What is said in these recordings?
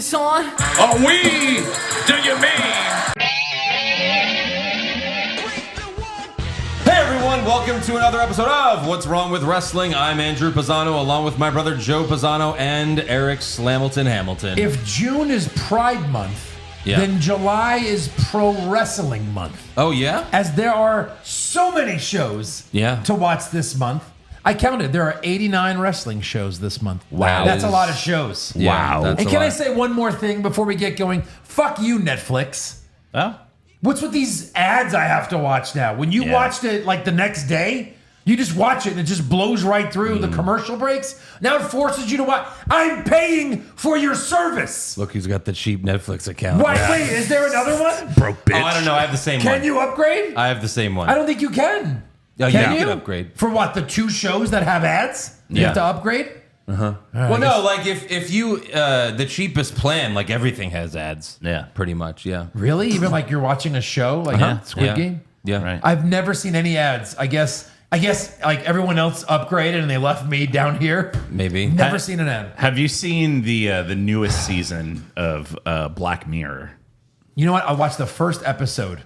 this on? Are we? Do you mean? Hey everyone, welcome to another episode of What's Wrong with Wrestling. I'm Andrew Pisano, along with my brother Joe Pisano and Eric Slamilton Hamilton. If June is Pride Month, then July is Pro Wrestling Month. Oh yeah? As there are so many shows to watch this month. I counted, there are 89 wrestling shows this month. Wow. That's a lot of shows. Yeah, wow. And can I say one more thing before we get going? Fuck you, Netflix. Oh? What's with these ads I have to watch now? When you watched it like the next day, you just watch it and it just blows right through the commercial breaks. Now it forces you to watch. I'm paying for your service. Look who's got the cheap Netflix account. Wait, is there another one? Broke bitch. Oh, I don't know. I have the same one. Can you upgrade? I have the same one. I don't think you can. Oh, Can you you? can upgrade. For what, the 2 shows that have ads? You have to upgrade? Well, no, like if you, the cheapest plan, like everything has ads. Yeah. Pretty much, yeah. Really? Even like you're watching a show like Squid Game? Yeah. Right. I've never seen any ads. I guess like everyone else upgraded and they left me down here. Maybe. Never seen an ad. Have you seen the newest season of Black Mirror? You know what? I watched the first episode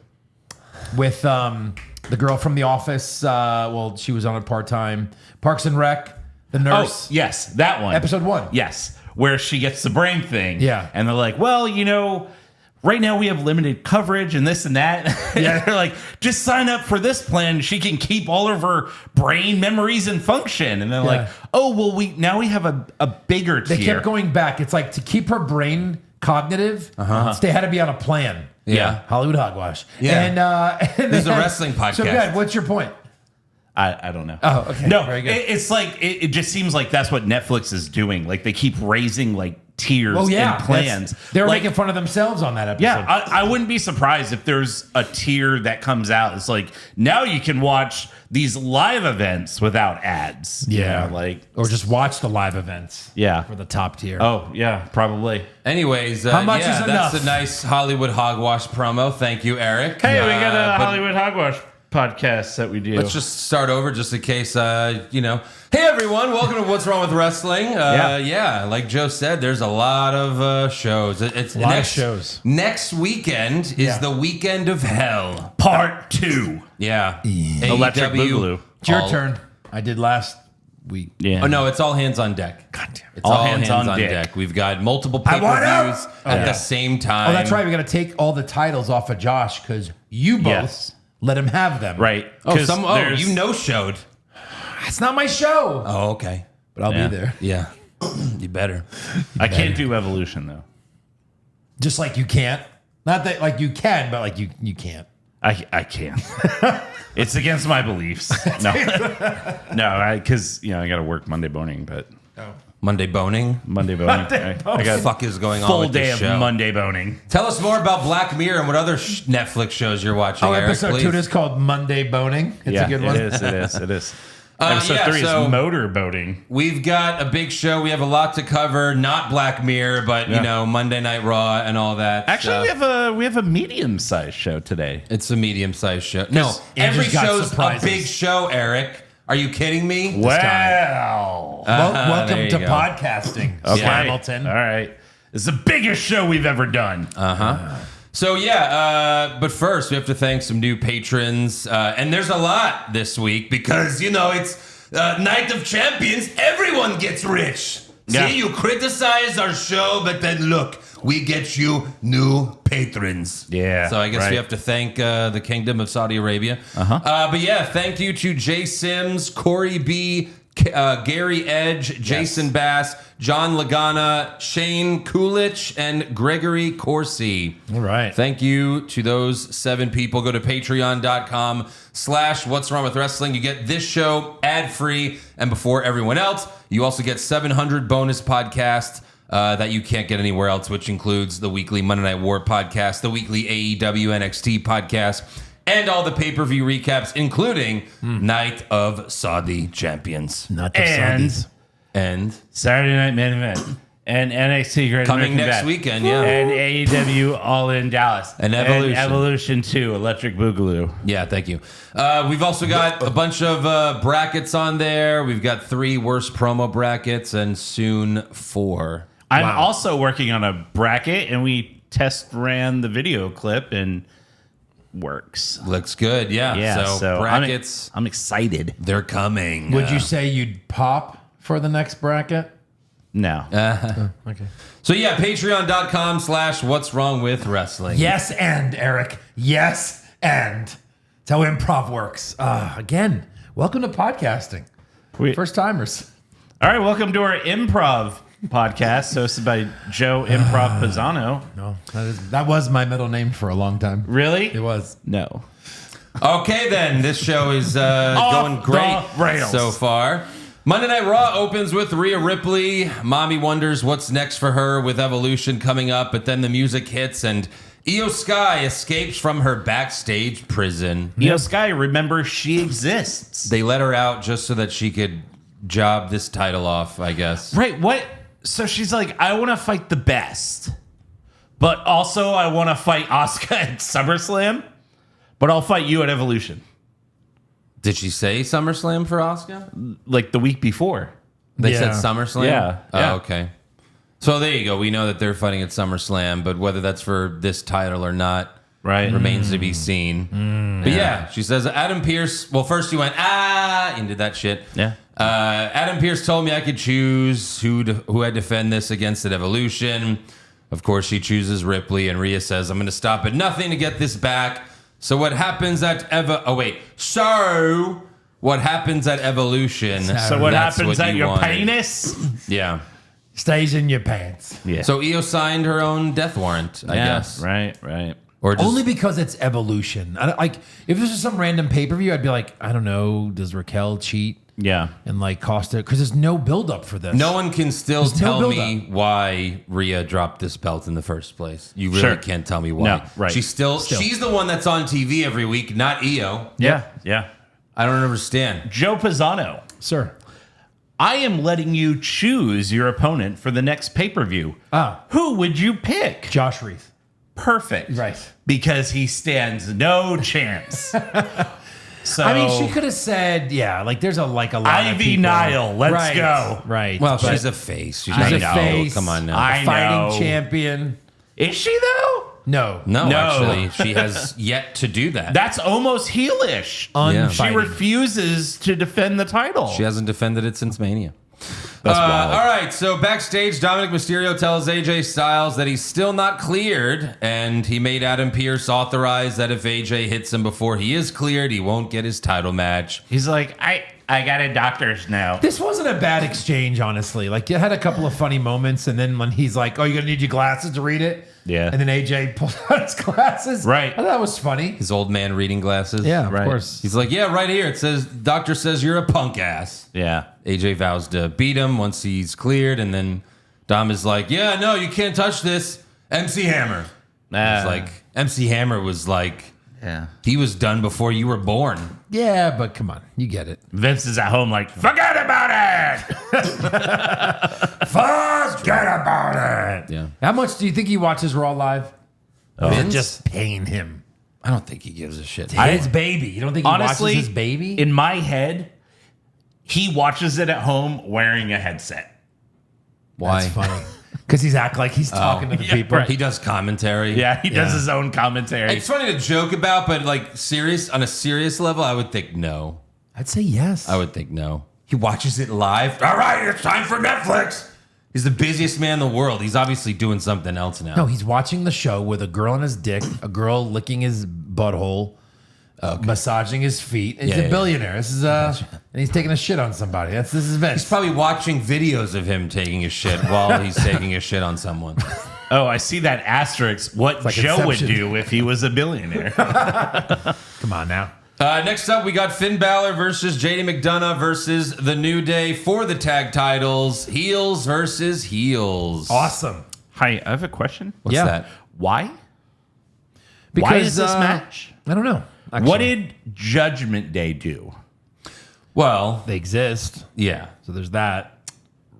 with the girl from The Office. Well, she was on it part-time. Parks and Rec, the nurse. Oh, yes, that one. Episode 1. Yes, where she gets the brain thing. Yeah. And they're like, well, you know, right now we have limited coverage and this and that. Yeah. They're like, just sign up for this plan. She can keep all of her brain memories and function. And they're like, oh, well, we have a bigger tier. They kept going back. It's like to keep her brain cognitive, they had to be on a plan. Yeah. Hollywood hogwash. Yeah. And This is a wrestling podcast. So good. What's your point? I don't know. Oh, okay. No, Very good. it's like, it just seems like that's what Netflix is doing. Like they keep raising like tiers and plans. They were like, making fun of themselves on that episode. yeah, I wouldn't be surprised if there's a tier that comes out. It's like, now you can watch these live events without ads. Yeah. You know, like, Or just watch the live events. yeah. For the top tier. Oh, yeah, probably. Anyways, How much is enough? That's a nice Hollywood hogwash promo. Thank you, Eric. Hey, we got a but Hollywood Hogwash podcast that we do. Let's just start over just in case, you know. Hey, everyone. Welcome to What's Wrong with Wrestling. Yeah, like Joe said, there's a lot of shows. It's a lot of shows. Next weekend is the Weekend of Hell. Part 2. Yeah. Electric AEW. Boogaloo. It's your turn. I did last week. Yeah. Oh, no, it's all hands on deck. God damn it. It's all hands on deck. We've got multiple pay-per-views at the same time. Oh, that's right. We got to take all the titles off of Josh because you both let him have them. Right. Oh, there's- you no-showed. It's not my show. Oh, okay. But I'll be there. Yeah. You better. I can't do Evolution, though. Just like you can't. Not that like you can, but like you can't. I can't. It's against my beliefs. No, because I got to work Monday morning, but Monday boning. Monday boning. What the fuck is going on full with day this of show? Monday boning. Tell us more about Black Mirror and what other Netflix shows you're watching, Eric, Episode please. 2 is called Monday Boning. It's a good one. It is. Episode 3 so is motor boating. We've got a big show. We have a lot to cover. Not Black Mirror, but Monday Night Raw and all that. Actually, we have a medium-sized show today. It's a medium-sized show. No, Andrew's every got show's surprises. a big show, Eric. Are you kidding me? Wow. Welcome there to you go. podcasting, Okay. Hamilton. All right. It's the biggest show we've ever done. So but first we have to thank some new patrons, and there's a lot this week because it's Night of Champions. Everyone gets rich. Yeah. See, you criticize our show, but then look, we get you new patrons. Yeah, So I guess right. we have to thank the Kingdom of Saudi Arabia. But yeah, thank you to Jay Sims, Corey B, Gary Edge, Jason Bass, John Lagana, Shane Kulich, and Gregory Corsi. All right. Thank you to those 7 people. Go to patreon.com/What's Wrong with Wrestling. You get this show ad-free and before everyone else. You also get 700 bonus podcasts that you can't get anywhere else, which includes the weekly Monday Night War podcast, the weekly AEW NXT podcast, and all the pay-per-view recaps, including Night of Saudi Champions. Not And And Saturday Night Main Event. And NXT Great coming American next Bash. weekend, yeah. And AEW All in Dallas. And Evolution. And Evolution 2, Electric Boogaloo. Yeah, thank you. We've also got a bunch of brackets on there. We've got 3 worst promo brackets and soon 4. I'm Wow. also working on a bracket, and we test ran the video clip and works. Looks good. Yeah. Yeah, so brackets, I'm excited. they're coming. Would you say you'd pop for the next bracket? No. Okay. So yeah, patreon.com/what's wrong with wrestling. Yes, and Eric. Yes, and. That's how improv works. Again, welcome to podcasting. First timers. All right, welcome to our improv podcast, hosted by Joe Improv Pisano. No, that was my middle name for a long time. Really? It was. No. Okay, then this show is going great the rails. so far. Monday Night Raw opens with Rhea Ripley. Mommy wonders what's next for her with Evolution coming up, but then the music hits and Io Sky escapes from her backstage prison. Io Sky, remember, she exists. They let her out just so that she could job this title off, I guess. Right, what? So she's like, I want to fight the best, but also I want to fight Asuka at SummerSlam, but I'll fight you at Evolution. Did she say SummerSlam for Asuka? Like the week before. They Yeah. said SummerSlam? Yeah, Oh, yeah. okay. So there you go. We know that they're fighting at SummerSlam, but whether that's for this title or not Right. remains to be seen. But yeah, she says, Adam Pearce, well, first you went, and did that shit. Yeah. Adam Pearce told me I could choose who I'd defend this against at Evolution. Of course, she chooses Ripley, and Rhea says, I'm going to stop at nothing to get this back. So what happens at So what happens at Evolution? So what That's happens what at you your wanted. penis? Yeah. Stays in your pants. Yeah. So Io signed her own death warrant, I guess. Right. Or just, Only because it's Evolution. Like, if this was some random pay-per-view, I'd be like, I don't know, does Raquel cheat? Yeah. And like cost it? Because there's no build-up for this. no one can still There's no tell me build-up. why Rhea dropped this belt in the first place. You really Sure. can't tell me why. No, right. She's the one that's on TV every week, not Io. Yeah. I don't understand. Joe Pisano, Sir. I am letting you choose your opponent for the next pay-per-view. Who would you pick? Josh Reith. Perfect. Right. Because he stands no chance. So I mean, she could have said, like, there's a lot of Ivy people. Nile, let's Right, go. Right. Well, But she's a face. She's she's not a a face. Come on now. I fighting know. champion. Is she though? No. no, No. actually, she has yet to do that. That's almost heelish. Yeah. She Unfighting. refuses to defend the title. She hasn't defended it since Mania. That's wild. All right, so backstage, Dominic Mysterio tells AJ Styles that he's still not cleared, and he made Adam Pearce authorize that if AJ hits him before he is cleared, he won't get his title match. He's like, I got a doctor's now. This wasn't a bad exchange, honestly. Like, you had a couple of funny moments, and then when he's like, oh, you're going to need your glasses to read it? Yeah. And then AJ pulled out his glasses. Right. I thought that was funny. His old man reading glasses. Yeah, of Right. course. He's like, yeah, right here. It says, doctor says you're a punk ass. Yeah. AJ vows to beat him once he's cleared, and then Dom is like, yeah, no, you can't touch this. MC Hammer. It's like, MC Hammer was like, yeah. he was done before you were born. Yeah, but come on. You get it. Vince is at home like, forget about it. Forget about it. Yeah. How much do you think he watches Raw live? Oh. Or is it Vince? just paying him? I don't think he gives a shit. His baby. You don't think he Honestly, watches his baby? in my head, he watches it at home wearing a headset. Why? That's funny. Because he's act like he's talking to the people. He does commentary. Yeah, he does Yeah. his own commentary. It's funny to joke about, but like on a serious level, I would think no. I'd say yes. I would think no. He watches it live. All right, it's time for Netflix. He's the busiest man in the world. He's obviously doing something else now. No, he's watching the show with a girl on his dick, a girl licking his butthole, massaging his feet. He's Yeah, a yeah. billionaire. This is and he's taking a shit on somebody. This is Vince. He's probably watching videos of him taking a shit while he's taking a shit on someone. Oh, I see that asterisk. What like Joe would Inception. do if he was a billionaire. Come on now. Next up, we got Finn Balor versus JD McDonough versus The New Day for the tag titles. Heels versus heels. Awesome. Hi, I have a question. What's Yeah. that? Why? Because, Why is this match? I don't know. Actually. What did Judgment Day do? Well, They exist. yeah. So there's that.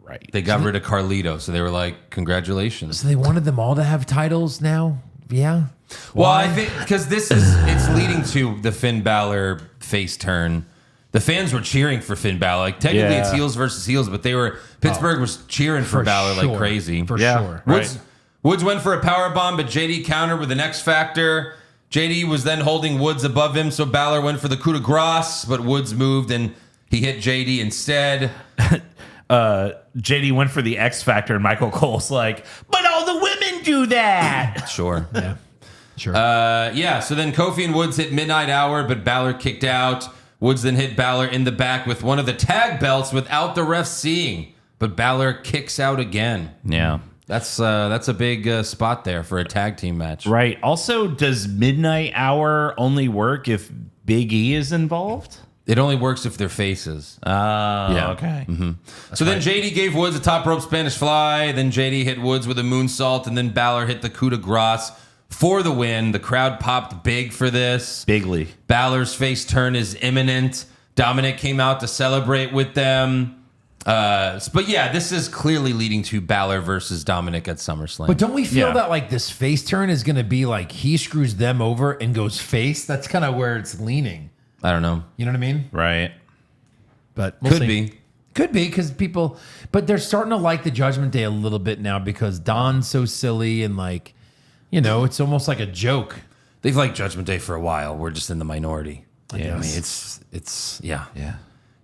Right. They got rid of Carlito, so they were like, congratulations. So they wanted them all to have titles now? Yeah. Well, Why? I think because it's leading to the Finn Balor face turn. The fans were cheering for Finn Balor. Like, technically, it's heels versus heels, but Pittsburgh was cheering for Balor like crazy. For sure. Woods went for a power bomb, but JD countered with an X Factor. JD was then holding Woods above him, so Balor went for the coup de grace, but Woods moved and he hit JD instead. JD went for the X Factor, and Michael Cole's like, but all the women do that. Sure. Yeah. Sure. So then Kofi and Woods hit Midnight Hour, but Balor kicked out. Woods then hit Balor in the back with one of the tag belts without the ref seeing, but Balor kicks out again. Yeah. That's a big spot there for a tag team match. Right. Also, does Midnight Hour only work if Big E is involved? It only works if they're faces. Okay. Mm-hmm. So then JD gave Woods a top rope Spanish fly. Then JD hit Woods with a moonsault, and then Balor hit the coup de grace for the win. The crowd popped big for this. Bigly. Balor's face turn is imminent. Dominic came out to celebrate with them. But yeah, this is clearly leading to Balor versus Dominic at SummerSlam. But don't we feel that like this face turn is going to be like he screws them over and goes face? That's kind of where it's leaning. I don't know. You know what I mean? Right. But we'll Could see. be. Could be because people, but they're starting to like the Judgment Day a little bit now because Don's so silly and like, you know, it's almost like a joke. They've liked Judgment Day for a while. We're just in the minority. I guess. I mean, it's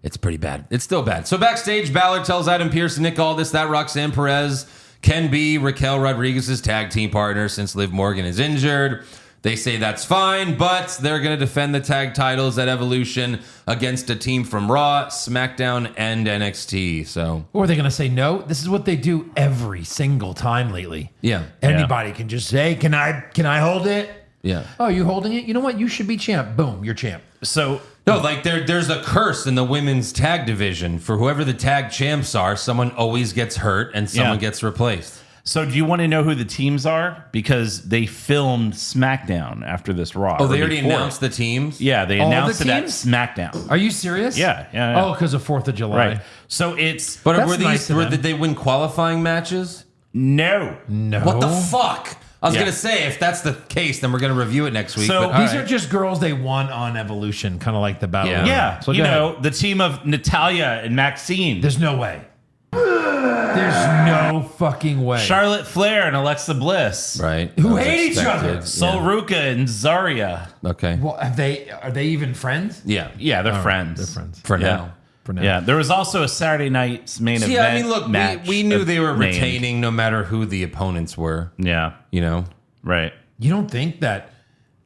It's pretty bad. It's still bad. So backstage, Balor tells Adam Pearce and Nick Aldis that Roxanne Perez can be Raquel Rodriguez's tag team partner since Liv Morgan is injured. They say that's fine, but they're going to defend the tag titles at Evolution against a team from Raw, SmackDown, and NXT. So, or are they going to say no? This is what they do every single time lately. Yeah. Anybody can just say, "Can I hold it?" Yeah. Oh, you holding it? You know what? You should be champ. Boom, you're champ. So no, like there's a curse in the women's tag division for whoever the tag champs are. Someone always gets hurt and someone gets replaced. So do you want to know who the teams are? Because they filmed SmackDown after this Raw. Oh, they already announced the teams? Yeah, they All announced the it at teams? SmackDown. Are you serious? Yeah. Oh, because of 4th of July. Right. So it's... But That's were nice of them. did they win qualifying matches? No. What the fuck? I was Yeah. going to say, if that's the case, then we're going to review it next week. So but all These right. are just girls they won on Evolution, kind of like the battle. Yeah. Royal. Yeah, So you go ahead. know, the team of Natalya and Maxine. There's no way. There's no fucking way. Charlotte Flair and Alexa Bliss. Right. Who That was hate each expected. other. Sol Ruka and Zarya. Okay. Well, are they even friends? Yeah. Yeah, they're friends. They're friends. For Yeah. now. For now. Yeah, there was also a Saturday night's main event. Yeah, I mean, look, match we knew they were named. retaining no matter who the opponents were. Yeah, You know? right. You don't think that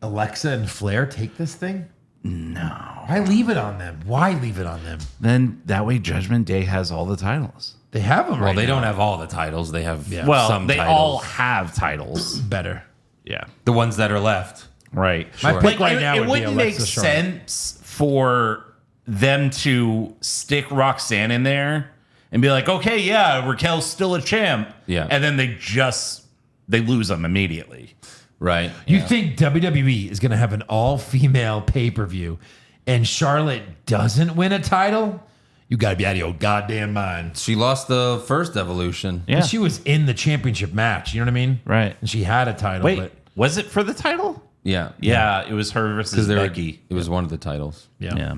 Alexa and Flair take this thing? No. Why leave it on them? Why leave it on them? Then that way Judgment Day has all the titles. They have them Well, right they now. don't have all the titles. They have Well, some they titles. all have titles. better. Yeah. The ones that are left. Right. My Sure. pick right it, now it would be wouldn't Alexa make Charlotte. sense for them to stick Roxanne in there and be like, okay, yeah, Raquel's still a champ. Yeah. And then they lose them immediately. Right. You think WWE is going to have an all-female pay-per-view and Charlotte doesn't win a title? You got to be out of your goddamn mind. She lost the first Evolution. Yeah. And she was in the championship match. You know what I mean? Right. And she had a title. Wait, But was it for the title? Yeah. Yeah, it was her versus Becky. It was one of the titles. Yeah.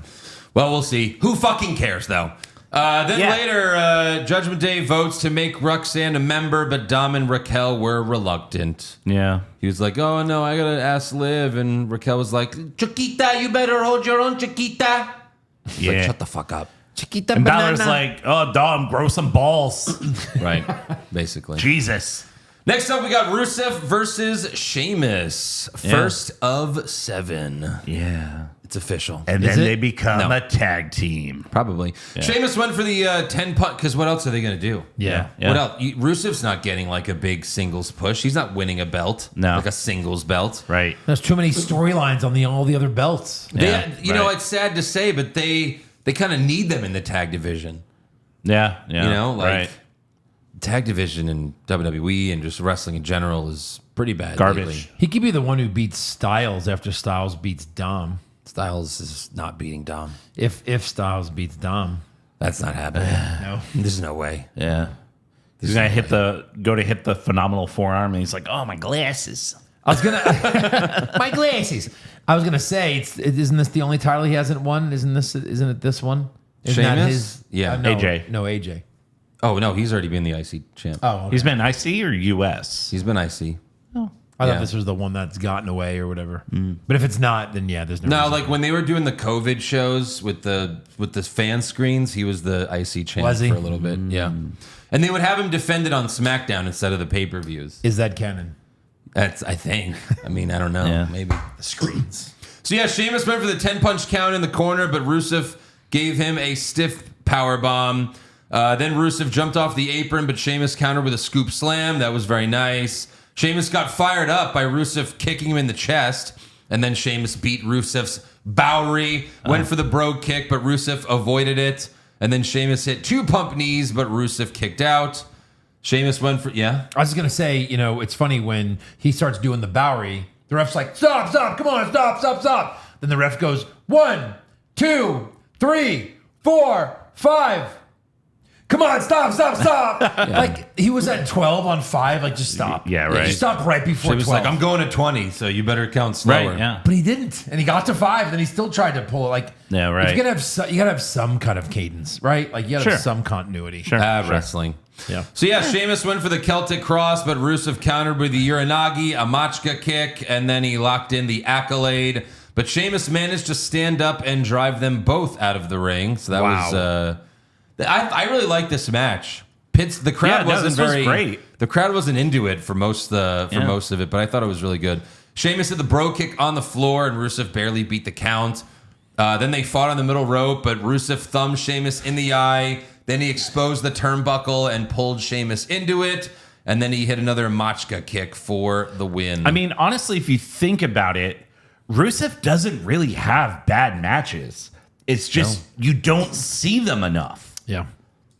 Well, we'll see. Who fucking cares, though? Then Yeah. later, Judgment Day votes to make Roxanne a member, but Dom and Raquel were reluctant. Yeah. He was like, oh, no, I got to ask Liv. And Raquel was like, Chiquita, you better hold your own, Chiquita. It's Yeah. like, shut the fuck up. Chiquita And banana. Balor's like, oh, Dom, grow some balls. Right. Basically. Jesus. Next up, we got Rusev versus Sheamus. First of 7. Yeah. It's official. And Is then it? they become No. a tag team. Probably. Sheamus went for the 10 putt, because what else are they going to do? Yeah. Yeah. What else? Rusev's not getting like a big singles push. He's not winning a belt. No. Like a singles belt. Right. There's too many storylines on all the other belts. Yeah, You know, right. it's sad to say, but they kind of need them in the tag division. Yeah. Yeah. You know, like right. tag division in WWE and just wrestling in general is pretty bad. Garbage. lately. He could be the one who beats Styles after Styles beats Dom. Styles is not beating Dom. If Styles beats Dom. That's not happening. No. There's no way. Yeah. He's gonna hit the phenomenal forearm, and he's like, "Oh, my glasses." I was gonna my glasses. I was gonna say, isn't this the only title he hasn't won? Isn't it this one? Isn't that Sheamus? his? Yeah. No, AJ. No, AJ. Oh no, he's already been the IC champ. Oh, okay. He's been IC or US? He's been IC. I yeah. thought this was the one that's gotten away or whatever. But if it's not, then yeah, there's no. No, reason. like when they were doing the COVID shows with the fan screens, he was the IC champ Was he? for a little bit. Yeah, and they would have him defend it on SmackDown instead of the pay-per-views. Is that canon? That's, I think. I mean, I don't know. Yeah. Maybe. The screens. So yeah, Sheamus went for the 10-punch count in the corner, but Rusev gave him a stiff power bomb. Then Rusev jumped off the apron, but Sheamus countered with a scoop slam. That was very nice. Sheamus got fired up by Rusev kicking him in the chest, and then Sheamus beat Rusev's Bowery, went for the brogue kick, but Rusev avoided it, and then Sheamus hit 2 pump knees, but Rusev kicked out. Sheamus went for, I was just gonna say, it's funny when he starts doing the Bowery, the ref's like, stop, come on, stop. Then the ref goes, 1, 2, 3, 4, 5. Come on, stop. Like he was at 12 on 5, like just stop. Yeah, right. Just stop right before Sheamus 12. like, I'm going to 20, so you better count slower. Right, yeah. But he didn't, and he got to 5, and then he still tried to pull it. Like, Yeah, right. You gotta have some kind of cadence, right? Like you gotta Sure. have some continuity. Sure. Wrestling. Yeah. So yeah, Sheamus went for the Celtic Cross, but Rusev countered with the Uranagi, a Machka kick, and then he locked in the Accolade. But Sheamus managed to stand up and drive them both out of the ring. So that was... I really like this match. The crowd wasn't this was very great. The crowd wasn't into it for most of it, but I thought it was really good. Sheamus hit the bro kick on the floor, and Rusev barely beat the count. Then they fought on the middle rope, but Rusev thumbed Sheamus in the eye. Then he exposed the turnbuckle and pulled Sheamus into it. And then he hit another Machka kick for the win. I mean, honestly, if you think about it, Rusev doesn't really have bad matches. It's just you don't see them enough. Yeah.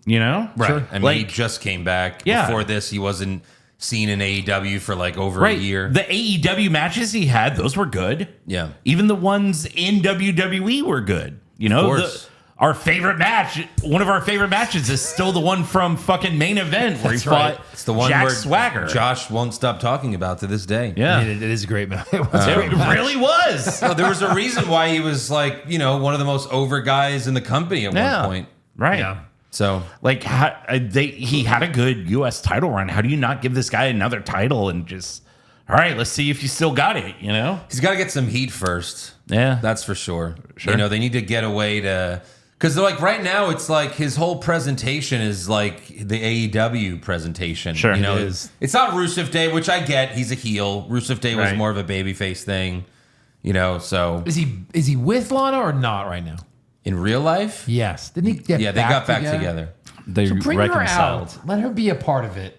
You know? right. Sure. I mean, he just came back. Yeah. Before this, he wasn't seen in AEW for like over a year. The AEW matches he had, those were good. Yeah. Even the ones in WWE were good. You know, course. our favorite match, one of our favorite matches is still the one from fucking Main Event where he fought It's the one Jack where Swagger. Josh won't stop talking about to this day. Yeah. It is a great match. It was a It great match. really was. No, there was a reason why he was like, one of the most over guys in the company at one point. Right. Yeah. So Like he had a good U.S. title run. How do you not give this guy another title and just, all right, let's see if you still got it, you know? he's got to get some heat first. Yeah. That's for sure. Sure. They need to get away to... Because like right now, it's like his whole presentation is like the AEW presentation. Sure. You know, It is. It's not Rusev Day, which I get. He's a heel. Rusev Day was Right. more of a babyface thing. So Is he with Lana or not right now? in real life, Yes. Didn't he get yeah, they got back together. They So bring her out. Let her be a part of it.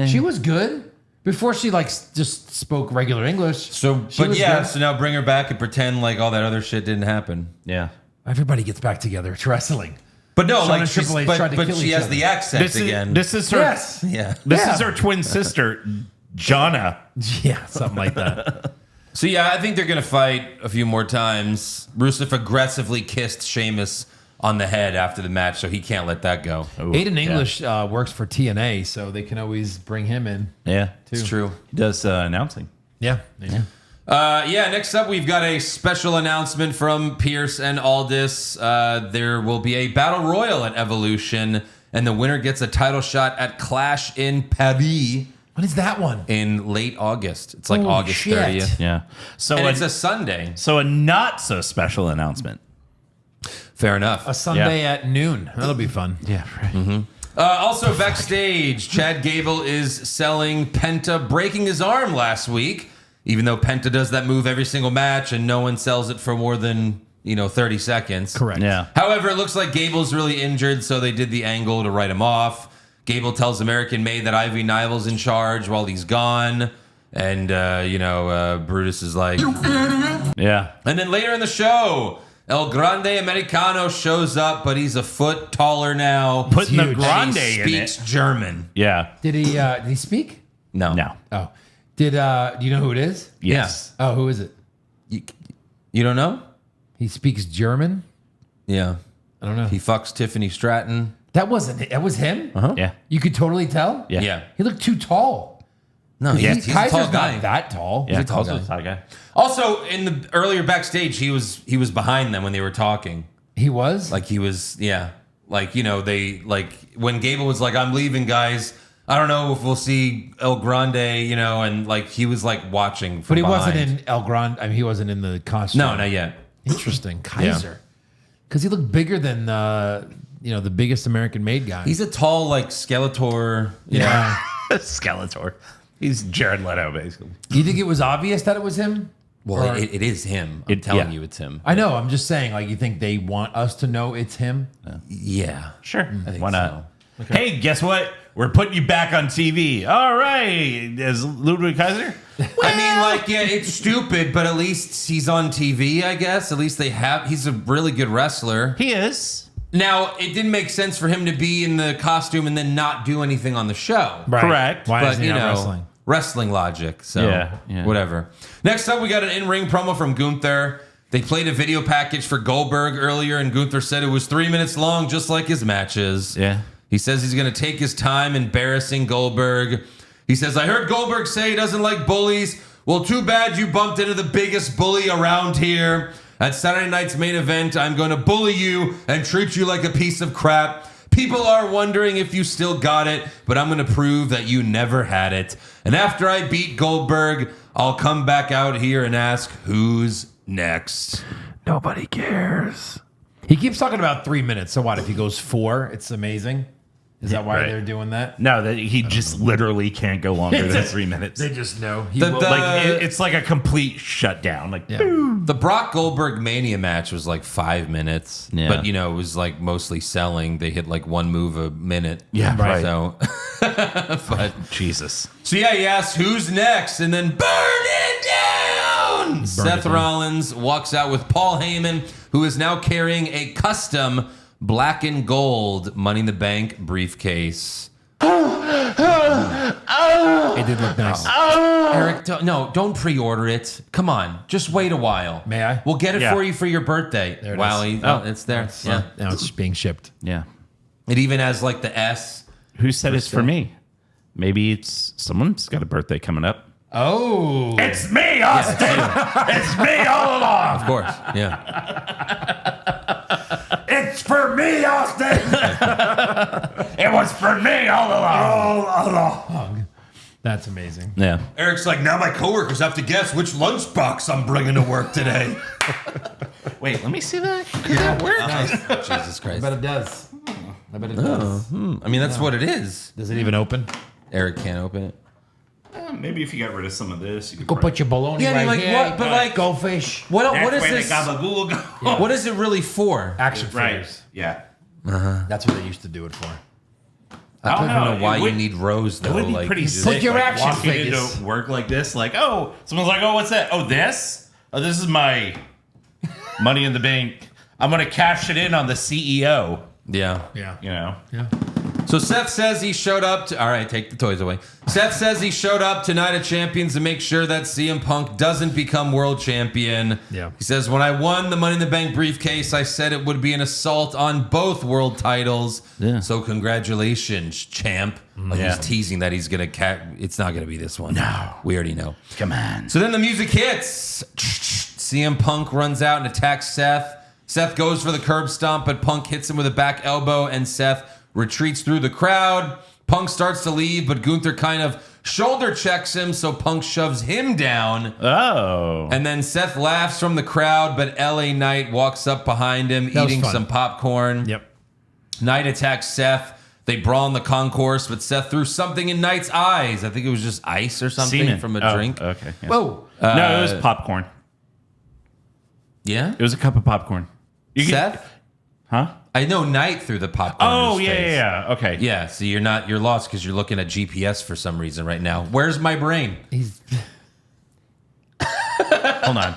She was good before she just spoke regular English. So, She was good. so now bring her back and pretend like all that other shit didn't happen. Yeah. Everybody gets back together. It's wrestling. But no, Shawn like and she's, Triple H tried to but kill she each has other. the accent again. This is her. Yes. yeah. This Yeah. is her twin sister, Jonna. Yeah, something like that. So yeah, I think they're gonna fight a few more times. Rusev aggressively kissed Sheamus on the head after the match, so he can't let that go. Ooh, Aiden yeah. English works for TNA, so they can always bring him in. Yeah. It's true. He does announcing. Yeah. Next up, we've got a special announcement from Pierce and Aldis. There will be a battle royal at Evolution, and the winner gets a title shot at Clash in Paris What is that one? in late August. It's like Holy August shit. 30th. Yeah. So And a, it's a Sunday. so a not so special announcement. Fair enough. A Sunday at noon. That'll be fun. Yeah. Right. Also backstage, Chad Gable is selling Penta breaking his arm last week, even though Penta does that move every single match and no one sells it for more than, 30 seconds. Correct. Yeah. However, it looks like Gable's really injured, so they did the angle to write him off. Gable tells American Made that Ivy Nivel's in charge while he's gone. And, Brutus is like... Yeah. And then later in the show, El Grande Americano shows up, but he's a foot taller now. Putting the huge. Grande And he in speaks it. German. Yeah. Did he speak? No. No. Oh. Do you know who it is? Yes. Oh, who is it? You don't know? He speaks German? Yeah. I don't know. He fucks Tiffany Stratton. That was him? Yeah. You could totally tell? Yeah. Yeah. He looked too tall. No, he's a Kaiser's tall guy. not that tall. Yeah, a tall also guy. a tall guy. Also, in the earlier backstage, he was behind them when they were talking. He was? Like he was, yeah. Like, they when Gable was like, "I'm leaving, guys. I don't know if we'll see El Grande," and like he was like watching from But he behind. wasn't in El Grande. I mean, he wasn't in the costume. No, not yet. Interesting. Kaiser. Because he looked bigger than, the biggest American-made guy. He's a tall, like, Skeletor. yeah. Skeletor. He's Jared Leto, basically. Do you think it was obvious that it was him? Well, Or- it is him. I'm telling you, it's him. I know. I'm just saying, like, you think they want us to know it's him? Yeah. Sure. I think Why not? so. Hey, guess what? We're putting you back on TV. All right. As Ludwig Kaiser? I mean, like, yeah, it's stupid, but at least he's on TV, I guess. At least he's a really good wrestler. He is. Now, it didn't make sense for him to be in the costume and then not do anything on the show. Right. Correct. Why But, is he not wrestling? wrestling logic. So, Yeah. whatever. Next up, we got an in-ring promo from Gunther. They played a video package for Goldberg earlier, and Gunther said it was 3 minutes long, just like his matches. Yeah. He says he's going to take his time embarrassing Goldberg. He says, "I heard Goldberg say he doesn't like bullies. Well, too bad you bumped into the biggest bully around here. At Saturday night's main event, I'm going to bully you and treat you like a piece of crap. People are wondering if you still got it, but I'm going to prove that you never had it. And after I beat Goldberg, I'll come back out here and ask who's next." Nobody cares. He keeps talking about 3 minutes. So what? If he goes 4, it's amazing. Is that why Right. they're doing that? No, that he just literally can't go longer than 3 minutes. They just know. He The- will, the- It's like a complete shutdown. Like, yeah. The Brock Goldberg Mania match was like 5 minutes, Yeah. but it was like mostly selling. They hit like one move a minute. Yeah, right. So, but Jesus. so yeah, he asks who's next, and then burn it down. Seth Rollins walks out with Paul Heyman, who is now carrying a custom black and gold Money in the Bank briefcase. It did look nice. Eric, don't pre-order it. Come on, just wait a while. May I? We'll get it Yeah. for you for your birthday. There it Wally. is. Oh, it's there. Yeah. Now it's being shipped. Yeah. It even has like the S. Who said it's for me? Maybe it's someone's got a birthday coming up. Oh. It's me, Austin. It's me all along. Of course. Yeah. It's for me, Austin. It was for me all along. That's amazing. Yeah. Eric's like, now my coworkers have to guess which lunchbox I'm bringing to work today. Wait, let me see that. Could that work? Jesus I Christ. bet it does. I bet it does. I mean, that's what it is. Does it even open? Eric can't open it. Maybe if you got rid of some of this, you could Go put your bologna Yeah, I mean, right like, here. what- but, like- goldfish. What is this? gabagool go. What is it really for? Action Right. figures. Yeah. That's what they used to do it for. I don't know. know why It you would- need rows though. It would be like, pretty you just- sick. Put your action walking figures. into work like this, like, oh, someone's like, oh, what's that? Oh, this? Oh, this is my Money in the Bank. I'm gonna cash it in on the CEO. Yeah. Yeah. You know. Yeah. So Seth says he showed up to. All right, take the toys away. Seth says he showed up to Night of Champions to make sure that CM Punk doesn't become world champion. Yeah. He says, when I won the Money in the Bank briefcase, I said it would be an assault on both world titles. Yeah. So congratulations, champ. Like Yeah. he's teasing that he's gonna. It's not gonna be this one. No. We already know. Come on. So then the music hits. CM Punk runs out and attacks Seth. Seth goes for the curb stomp, but Punk hits him with a back elbow, and Seth retreats through the crowd. Punk starts to leave, but Gunther kind of shoulder checks him, so Punk shoves him down. Oh. And then Seth laughs from the crowd, but LA Knight walks up behind him, That was eating fun. some popcorn. Yep. Knight attacks Seth. They brawl in the concourse, but Seth threw something in Knight's eyes. I think it was just ice or something Semen. from a Oh, drink. Okay. Yeah. Whoa. No, it was popcorn. Yeah? It was a cup of popcorn. You could- Seth? Huh? I know Knight threw the popcorn. Oh, in his yeah, face. yeah, yeah. Okay. Yeah, so you're lost because you're looking at GPS for some reason right now. Where's my brain? He's Hold on.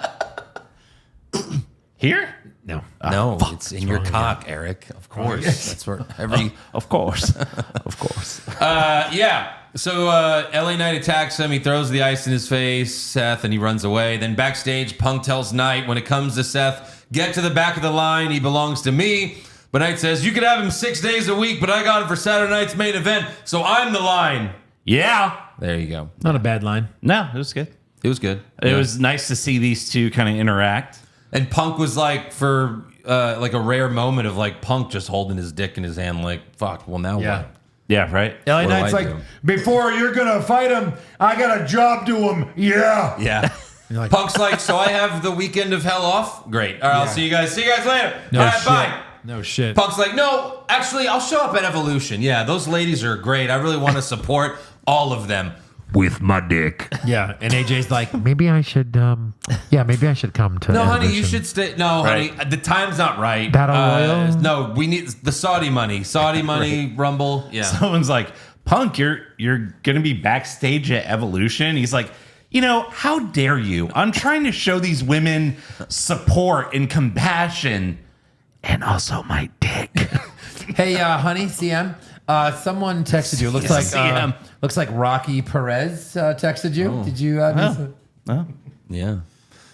Here? no. No, it's in your cock, Eric. Of course. That's where every Of course. Of course. yeah. So LA Knight attacks him. He throws the ice in his face, Seth, and he runs away. Then backstage, Punk tells Knight, when it comes to Seth, get to the back of the line. He belongs to me. But Knight says, you could have him 6 days a week, but I got him for Saturday night's main event, so I'm the line. Yeah. There you go. Not a bad line. No, it was good. It was good. It was nice to see these two kind of interact. And Punk was like, for like a rare moment of like Punk just holding his dick in his hand, like, fuck, well, now what? Yeah, right? LA What do Knight's I like, do? before you're going to fight him, I got a job to him. Yeah. Yeah. Like, Punk's like, so I have the weekend of hell off? Great. All right, I'll see you guys. See you guys later. No All right, shit. bye. No shit. Punk's like, no, actually, I'll show up at Evolution. Yeah, those ladies are great. I really want to support all of them with my dick. Yeah. And AJ's like, Maybe I should, maybe I should come to. No, honey, you Evolution. should stay. No, Right. honey, the time's not right. Battle Royal? No, we need the Saudi money. Saudi money, Rumble. Yeah. Someone's like, Punk, you're gonna be backstage at Evolution. He's like, how dare you? I'm trying to show these women support and compassion, and also my dick. hey, honey, CM. Someone texted you. CM. Looks like Rocky Perez texted you. Oh. Did you? Yeah.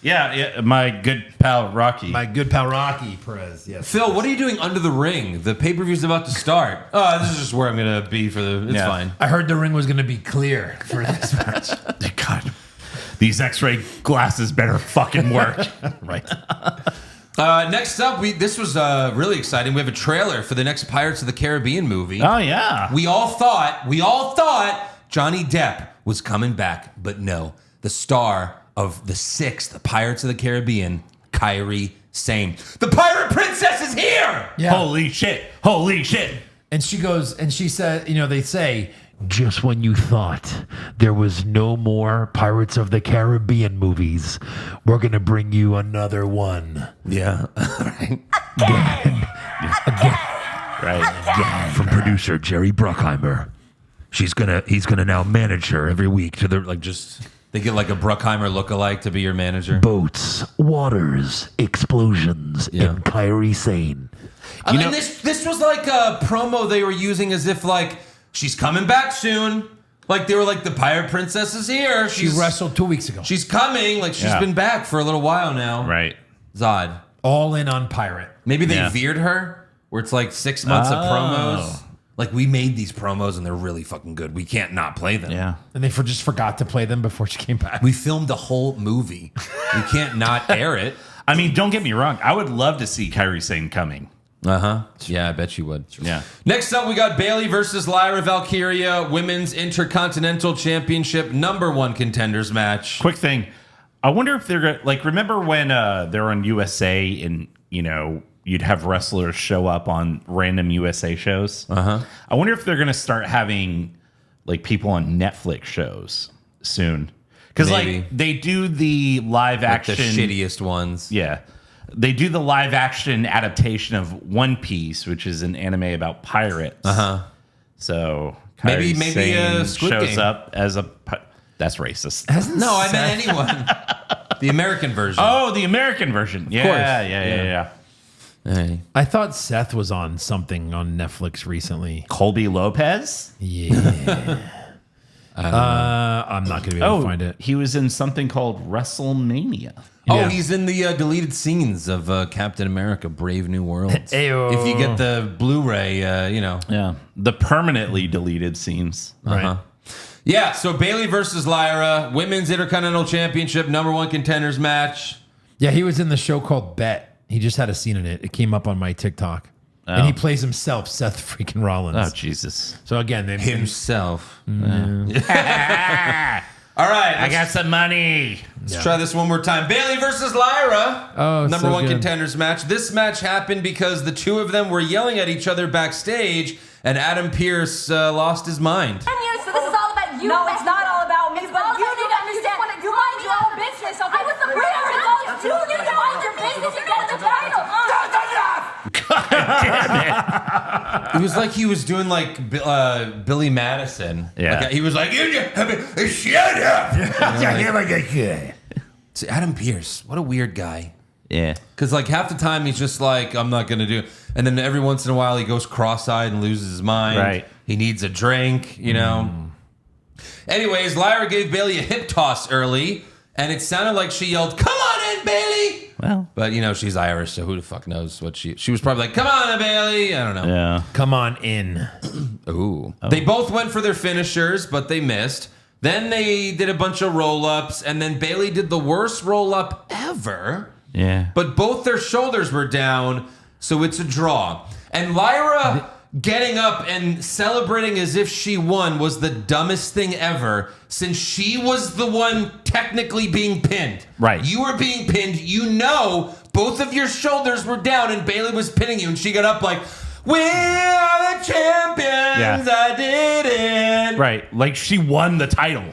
Yeah, my good pal Rocky. My good pal Rocky Perez. Yes. Phil, what are you doing under the ring? The pay-per-view's about to start. Oh, this is just where I'm going to be for the... It's fine. I heard the ring was going to be clear for this match. God, these X-ray glasses better fucking work. Right. Next up, this was really exciting. We have a trailer for the next Pirates of the Caribbean movie. Oh yeah. We all thought Johnny Depp was coming back, but no. The star of the sixth Pirates of the Caribbean, Kyrie Sane. The Pirate Princess is here! Yeah. Holy shit. Holy shit. And she goes, and she said, they say, Just when you thought there was no more Pirates of the Caribbean movies, we're going to bring you another one. Yeah. Right. Right. From producer Jerry Bruckheimer. He's gonna now manage her every week to the They get like a Bruckheimer lookalike to be your manager. boats, waters, explosions, Yeah. and Kyrie Sane. I mean, this was like a promo they were using as if like she's coming back soon. Like they were like the Pirate Princess is here. she wrestled 2 weeks ago. She's coming. Like she's Yeah. been back for a little while now. Right. Zod. All in on Pirate. Maybe they Yeah. veered her where it's like 6 months of promos. Like we made these promos and they're really fucking good. We can't not play them. Yeah. And they just forgot to play them before she came back. We filmed the whole movie. We can't not air it. I mean, don't get me wrong. I would love to see Kyrie Sane coming. Yeah, I bet you would. Yeah. Next up, we got Bayley versus Lyra Valkyria, Women's Intercontinental Championship #1 contenders match. Quick thing. I wonder if they're going to, remember when they're on USA and, you'd have wrestlers show up on random USA shows? I wonder if they're going to start having, people on Netflix shows soon. Because, Maybe. they do the live Like action. the shittiest ones. Yeah. They do the live action adaptation of One Piece, which is an anime about pirates. So Maybe Kyrie a Sane Squid shows Game. up as a. That's racist. No, I meant anyone. The American version. Oh, the American version. Yeah, course. yeah. Hey. I thought Seth was on something on Netflix recently. Colby Lopez. Yeah. I'm not going to be able to find it. He was in something called WrestleMania. Oh, Yeah. he's in the deleted scenes of Captain America: Brave New World. Ayo. If you get the Blu-ray, Yeah, the permanently deleted scenes. Right. Yeah, so Bayley versus Lyra, Women's Intercontinental Championship #1 contenders match. Yeah, he was in the show called Bet. He just had a scene in it. It came up on my TikTok. And he plays himself, Seth freaking Rollins. Oh Jesus! So again, they Himself. I All right, got some money. let's try this one more time. Bayley versus Lyra. Oh, so #1 good. contenders match. This match happened because the two of them were yelling at each other backstage, and Adam Pearce lost his mind. So this is all about you. No, it's not all about me. But you need to understand. You mind your own business. Okay? I was the bridge. You need to mind your business. You get the title. It was like he was doing like Billy Madison. Yeah. Like, he was like, shut up. See, Adam Pearce, what a weird guy. Yeah. Because like half the time he's just like, I'm not going to do it. And then every once in a while he goes cross-eyed and loses his mind. Right. He needs a drink, Anyways, Lyra gave Bayley a hip toss early, and it sounded like she yelled, "Come on in, Bayley!" Well. But, she's Irish, so who the fuck knows what she was probably like, "Come on in, Bayley!" I don't know. Yeah. Come on in. Ooh. They both went for their finishers, but they missed. Then they did a bunch of roll-ups, and then Bayley did the worst roll-up ever. Yeah. But both their shoulders were down, so it's a draw. And Lyra getting up and celebrating as if she won was the dumbest thing ever, since she was the one technically being pinned. Right. You were being pinned. You know both of your shoulders were down, and Bayley was pinning you, and she got up like, we are the champions. I did it. Right. Like she won the title.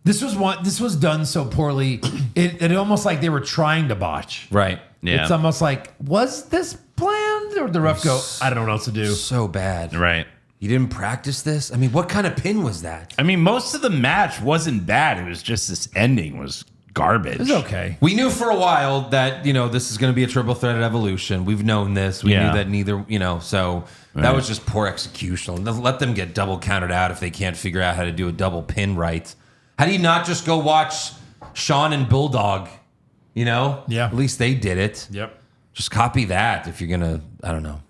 This was done so poorly. It almost like they were trying to botch. Right. Yeah. It's almost like, was this planned? Or the ref go, I don't know what else to do. So bad. Right. You didn't practice this? I mean, what kind of pin was that? I mean, most of the match wasn't bad. It was just this ending was garbage. It was okay. We knew for a while that, this is going to be a triple threat at Evolution. We've known this. We knew that neither, so that was just poor execution. Let them get double counted out if they can't figure out how to do a double pin right. How do you not just go watch Shawn and Bulldog? Yeah. At least they did it. Yep. Just copy that if you're going to, I don't know.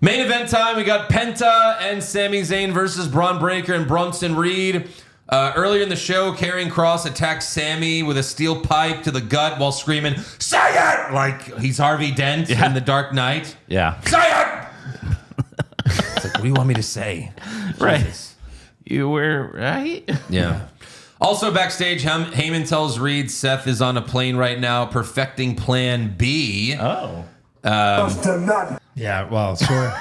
Main event time, we got Penta and Sami Zayn versus Braun Breaker and Bronson Reed. Earlier in the show, Karrion Kross attacked Sami with a steel pipe to the gut while screaming, "Say it!" Like he's Harvey Dent in The Dark Knight. Yeah. Say it! It's like, what do you want me to say? Right. Jesus. You were right. Yeah. Also backstage, Heyman tells Reed Seth is on a plane right now, perfecting Plan B. Oh. Yeah, well, sure.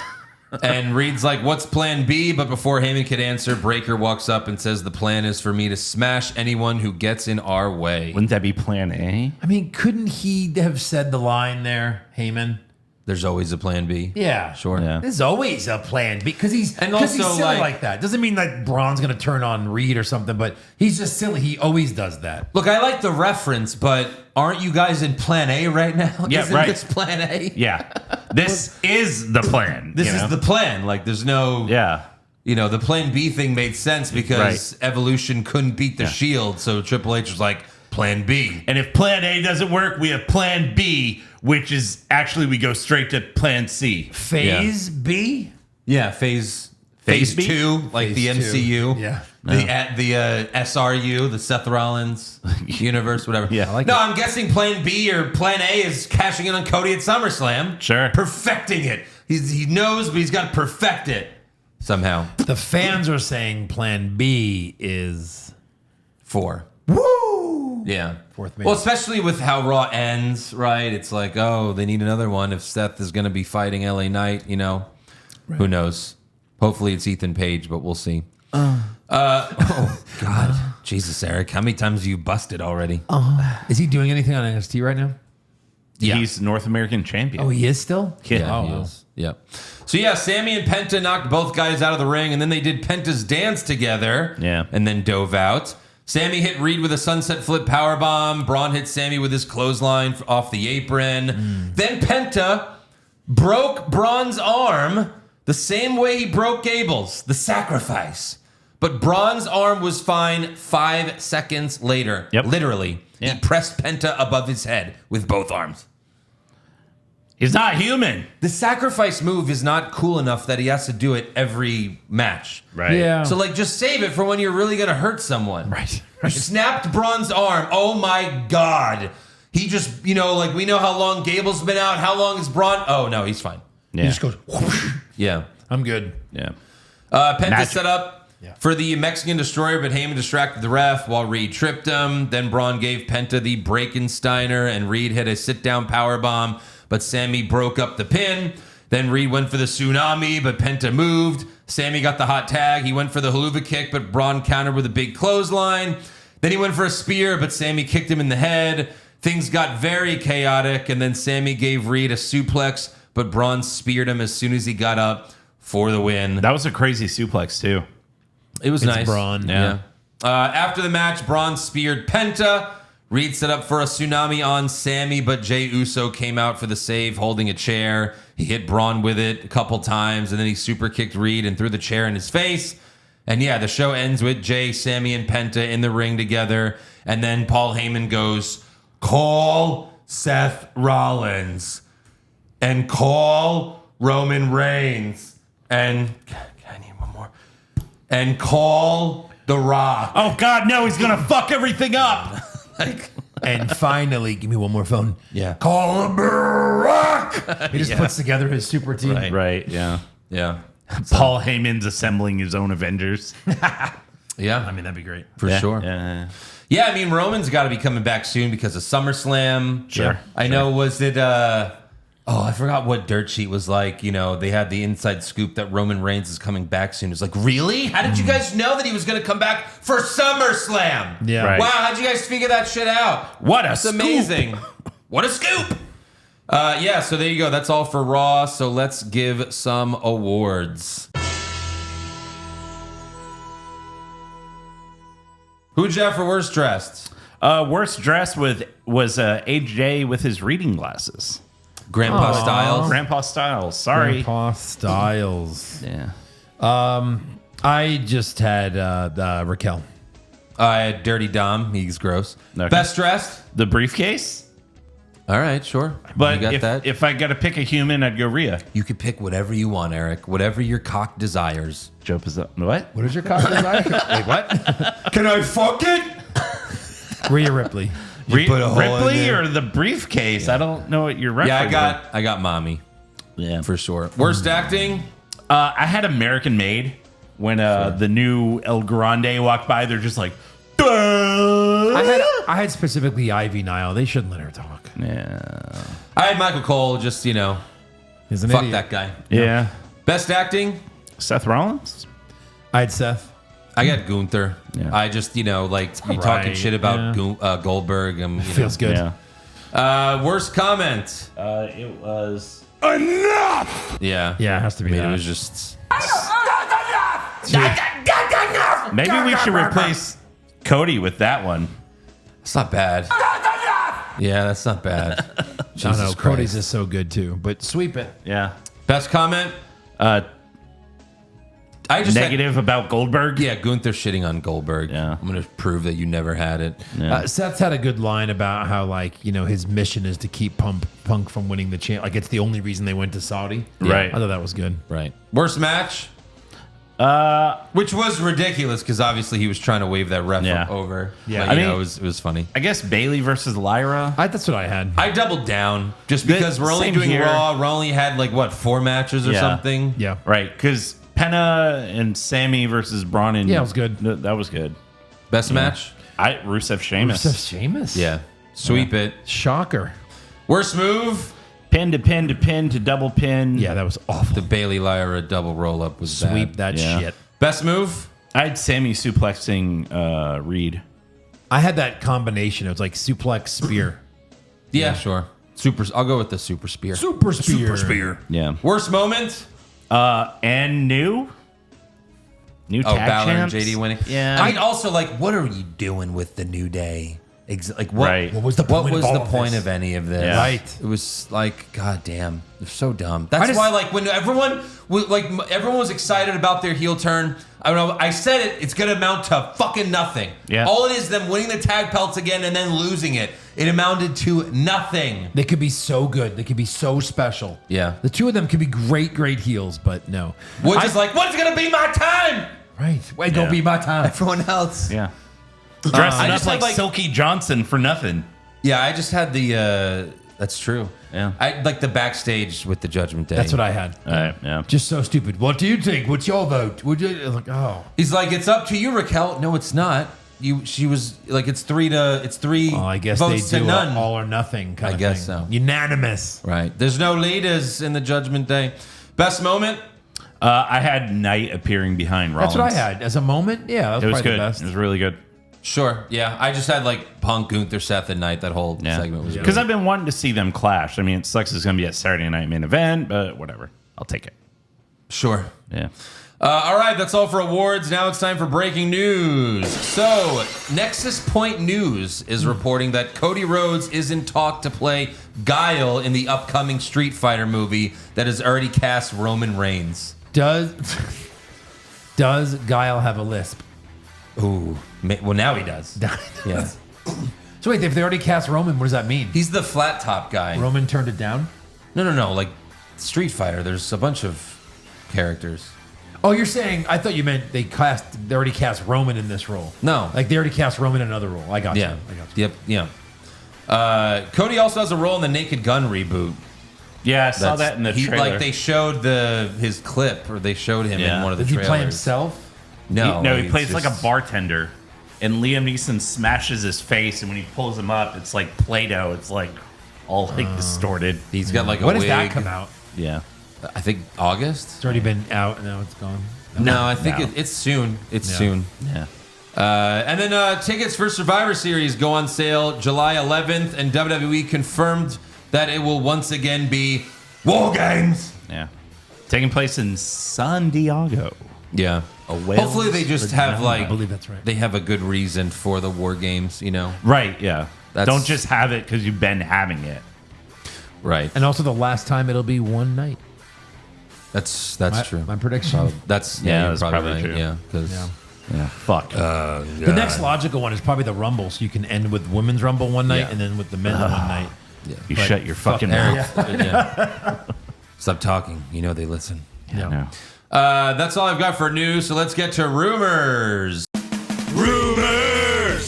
And Reed's like, what's Plan B? But before Heyman could answer, Breaker walks up and says, the plan is for me to smash anyone who gets in our way. Wouldn't that be Plan A? I mean, couldn't he have said the line there, Heyman? There's always a Plan B. Yeah. Sure. Yeah. There's always a plan because he's also, silly like that. Doesn't mean that Braun's going to turn on Reed or something, but he's just silly. He always does that. Look, I like the reference, but aren't you guys in Plan A right now? Yeah, Isn't right. this Plan A? Yeah. This is the plan. This is the plan. Like, there's no... Yeah. The Plan B thing made sense because Evolution couldn't beat the Shield, so Triple H was like, Plan B. And if Plan A doesn't work, we have Plan B, which is actually we go straight to Plan C. Phase B? Yeah, Phase B? 2, like Phase the 2. MCU. Yeah. The SRU, the Seth Rollins universe, whatever. Yeah, I like I'm guessing Plan B or Plan A is cashing in on Cody at SummerSlam. Sure. Perfecting it. He knows, but he's got to perfect it somehow. The fans are saying Plan B is 4. woo. Yeah. Fourth man. Well, especially with how Raw ends, right? It's like, oh, they need another one if Seth is going to be fighting LA Knight, Who knows? Hopefully it's Ethan Page, but we'll see. Oh, God. Jesus, Eric. How many times have you busted already? Is he doing anything on NXT right now? Yeah. He's North American champion. Oh, he is still? Yeah, he wow. is. Yep. So, yeah, Sammy and Penta knocked both guys out of the ring, and then they did Penta's dance together. Yeah. And then dove out. Sammy hit Reed with a sunset flip powerbomb. Braun hit Sammy with his clothesline off the apron. Then Penta broke Braun's arm the same way he broke Gable's, the sacrifice. But Braun's arm was fine 5 seconds later. Yep. Literally. Yeah. He pressed Penta above his head with both arms. He's not human. The sacrifice move is not cool enough that he has to do it every match. Right. Yeah. So, just save it for when you're really going to hurt someone. Right. You snapped Braun's arm. Oh, my God. He just, we know how long Gable's been out. How long is Braun? Oh, no, he's fine. Yeah. He just goes, whoosh. Yeah. I'm good. Yeah. Penta Magic. set up for the Mexican Destroyer, but Heyman distracted the ref while Reed tripped him. Then Braun gave Penta the Breakensteiner, and Reed hit a sit-down powerbomb, but Sammy broke up the pin. Then Reed went for the tsunami, but Penta moved. Sammy got the hot tag. He went for the haluva kick, but Braun countered with a big clothesline. Then he went for a spear, but Sammy kicked him in the head. Things got very chaotic, and then Sammy gave Reed a suplex, but Braun speared him as soon as he got up for the win. That was a crazy suplex, too. It was nice. Braun. Yeah. After the match, Braun speared Penta. Reed set up for a tsunami on Sammy, but Jey Uso came out for the save holding a chair. He hit Braun with it a couple times, and then he super kicked Reed and threw the chair in his face. And yeah, the show ends with Jey, Sammy, and Penta in the ring together. And then Paul Heyman goes, call Seth Rollins and call Roman Reigns and I need one more. And call The Rock. Oh God, no! He's gonna fuck everything up. Like, And finally, give me one more phone. yeah. Call him Rock. He just puts together his super team. Right. Yeah. Yeah. Paul Heyman's assembling his own Avengers. Yeah. I mean, that'd be great. For sure. Yeah. Yeah, I mean, Roman's got to be coming back soon because of SummerSlam. Sure. I know, was it, I forgot what Dirt Sheet was like. You know, they had the inside scoop that Roman Reigns is coming back soon. It's like, really? How did you guys know that he was going to come back for SummerSlam? Yeah. Right. Wow, how'd you guys figure that shit out? What a It's scoop. amazing. What a scoop. Yeah, so there you go. That's all for Raw. So let's give some awards. Who'd you have for worst dressed? Worst dressed was AJ with his reading glasses. Grandpa Styles. Grandpa Styles. Sorry. Grandpa Styles. Yeah. I just had Raquel. I had Dirty Dom. He's gross. Okay. Best dressed? The briefcase. All right, sure. But you got that? if I got to pick a human, I'd go Rhea. You could pick whatever you want, Eric. Whatever your cock desires. Joe Pizza. What? What is your cock desire? Wait, what? Can I fuck it? Rhea Ripley. put a hole in Ripley there. or the briefcase? I don't know what you're referencing. Yeah, I got mommy Yeah. for sure. Worst acting? I had American Made when the new El Grande walked by. They're just like, duh. I had specifically Ivy Nile. They shouldn't let her talk. Yeah. I had Michael Cole. Just, He's an fuck idiot. that guy. Yeah. Best acting? Seth Rollins. I had Seth. I got Gunther. Yeah. I just, like, you talking right, shit about yeah. Goldberg. Feels good. Yeah. Worst comment? It was. Yeah. Yeah, it has to be I mean, that. it was just... Maybe we should replace Cody with that one. It's not bad. Yeah, that's not bad. I don't Jesus know. Cody's Christ. is so good too, but sweep it. Yeah. Best comment? Uh, I just negative about Goldberg. Yeah, Gunther shitting on Goldberg. Yeah. I'm going to prove that you never had it. Yeah. Seth's had a good line about how, his mission is to keep Punk from winning the champ. Like, it's the only reason they went to Saudi. Right. I thought that was good. Right. Worst match? Which was ridiculous because obviously he was trying to wave that ref Yeah. over. Yeah. But, I mean- it was funny. I guess Bailey versus Lyra. That's what I had. I doubled down just because we're only Same doing here. Raw. We only had 4 matches or Yeah. something. Yeah. Right. Because Penna and Sammy versus Braun and. Yeah, it was good. That was good. Best match? Rusev Sheamus. Rusev Sheamus? Yeah. Sweep it. Shocker. Worst move? Pin to pin to pin to double pin. Yeah, that was awful. The Bailey Lyra double roll up was Sweep bad. that Yeah. shit. Best move? I had Sammy suplexing Reed. I had that combination. It was like suplex spear. Yeah, sure. I'll go with the super spear. Super spear. Yeah. Worst moment? And new Oh, tag Balor and champs. JD winning. Yeah. I mean, also, what are you doing with the New Day? What? Right. What was the point What was of the all of point this? of any of this? Yeah. Right. It was god damn, they're so dumb. That's just- why, when everyone was excited about their heel turn. I don't know. I said it. It's gonna amount to fucking nothing. Yeah. All it is them winning the tag belts again and then losing it. It amounted to nothing. They could be so good. They could be so special. Yeah. The two of them could be great heels, but no. Woods is like, when's gonna be my time? Right. Wait, go Yeah. be my time. Everyone else. Yeah. Dressing I up just like, had, Silky Johnson for nothing. Yeah, I just had the. That's true. Yeah. I like the backstage with the Judgment Day. That's what I had. All right. Yeah. Just so stupid. What do you think? What's your vote? Would you like? Oh, He's like, it's up to you, Raquel. No, it's not. She was like, it's three. well, I guess they votes to do none. all or nothing kind I of guess thing. so. Unanimous. Right. There's no leaders in the Judgment Day. Best moment? I had Knight appearing behind Rollins. That's what I had as a moment. Yeah, that was, It was probably good. the best. It was really good. Sure. Yeah. I just had Punk, Gunther, Seth, and Knight. That whole segment was good. Because I've been wanting to see them clash. I mean, it sucks it's going to be at Saturday Night Main Event, but whatever. I'll take it. Sure. Yeah. All right, that's all for awards. Now it's time for breaking news. So, Nexus Point News is reporting that Cody Rhodes is in talk to play Guile in the upcoming Street Fighter movie that has already cast Roman Reigns. Does Guile have a lisp? Ooh. Well, now he does. Yeah. So wait, if they already cast Roman, what does that mean? He's the flat top guy. Roman turned it down. No. Like Street Fighter, there's a bunch of characters. Oh, you're saying? I thought you meant they already cast Roman in this role. No. like they already cast Roman in another role. I got Yeah. you. I got you. Yep. Yeah. Cody also has a role in the Naked Gun reboot. Yeah, I saw that in the trailer. Like they showed his clip, or they showed him in one of the Does he trailers. play himself? No, he he's plays like a just- bartender, and Liam Neeson smashes his face, and when he pulls him up, it's like Play-Doh. It's like all like distorted. He's got like a When wig. does that come out? Yeah. I think August. It's already been out and now it's gone. No, I think No. it's soon. It's Yeah. soon. Yeah. And then tickets for Survivor Series go on sale July 11th, and WWE confirmed that it will once again be War Games. Yeah. Taking place in San Diego. Yeah. Hopefully they just have I like believe that's right. they have a good reason for the War Games, you know. Right, yeah. That's- Don't just have it because you've been having it. Right. And also the last time it'll be one night. That's true. My prediction. That's Yeah, you're that's probably probably right. true. Yeah, because Yeah. Fuck. The next logical one is probably the Rumble, so you can end with Women's Rumble one night Yeah. and then with the men's one night. you but shut your fuck fucking Eric. mouth. yeah. Stop talking. You know they listen. Yeah. No. That's all I've got for news. So let's get to rumors.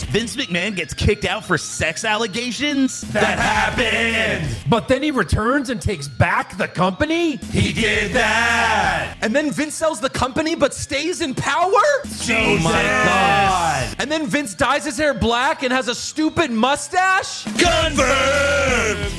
Vince McMahon gets kicked out for sex allegations? That happened. But then he returns and takes back the company? He did that. And then Vince sells the company but stays in power? Oh my God. And then Vince dyes his hair black and has a stupid mustache? Confirmed.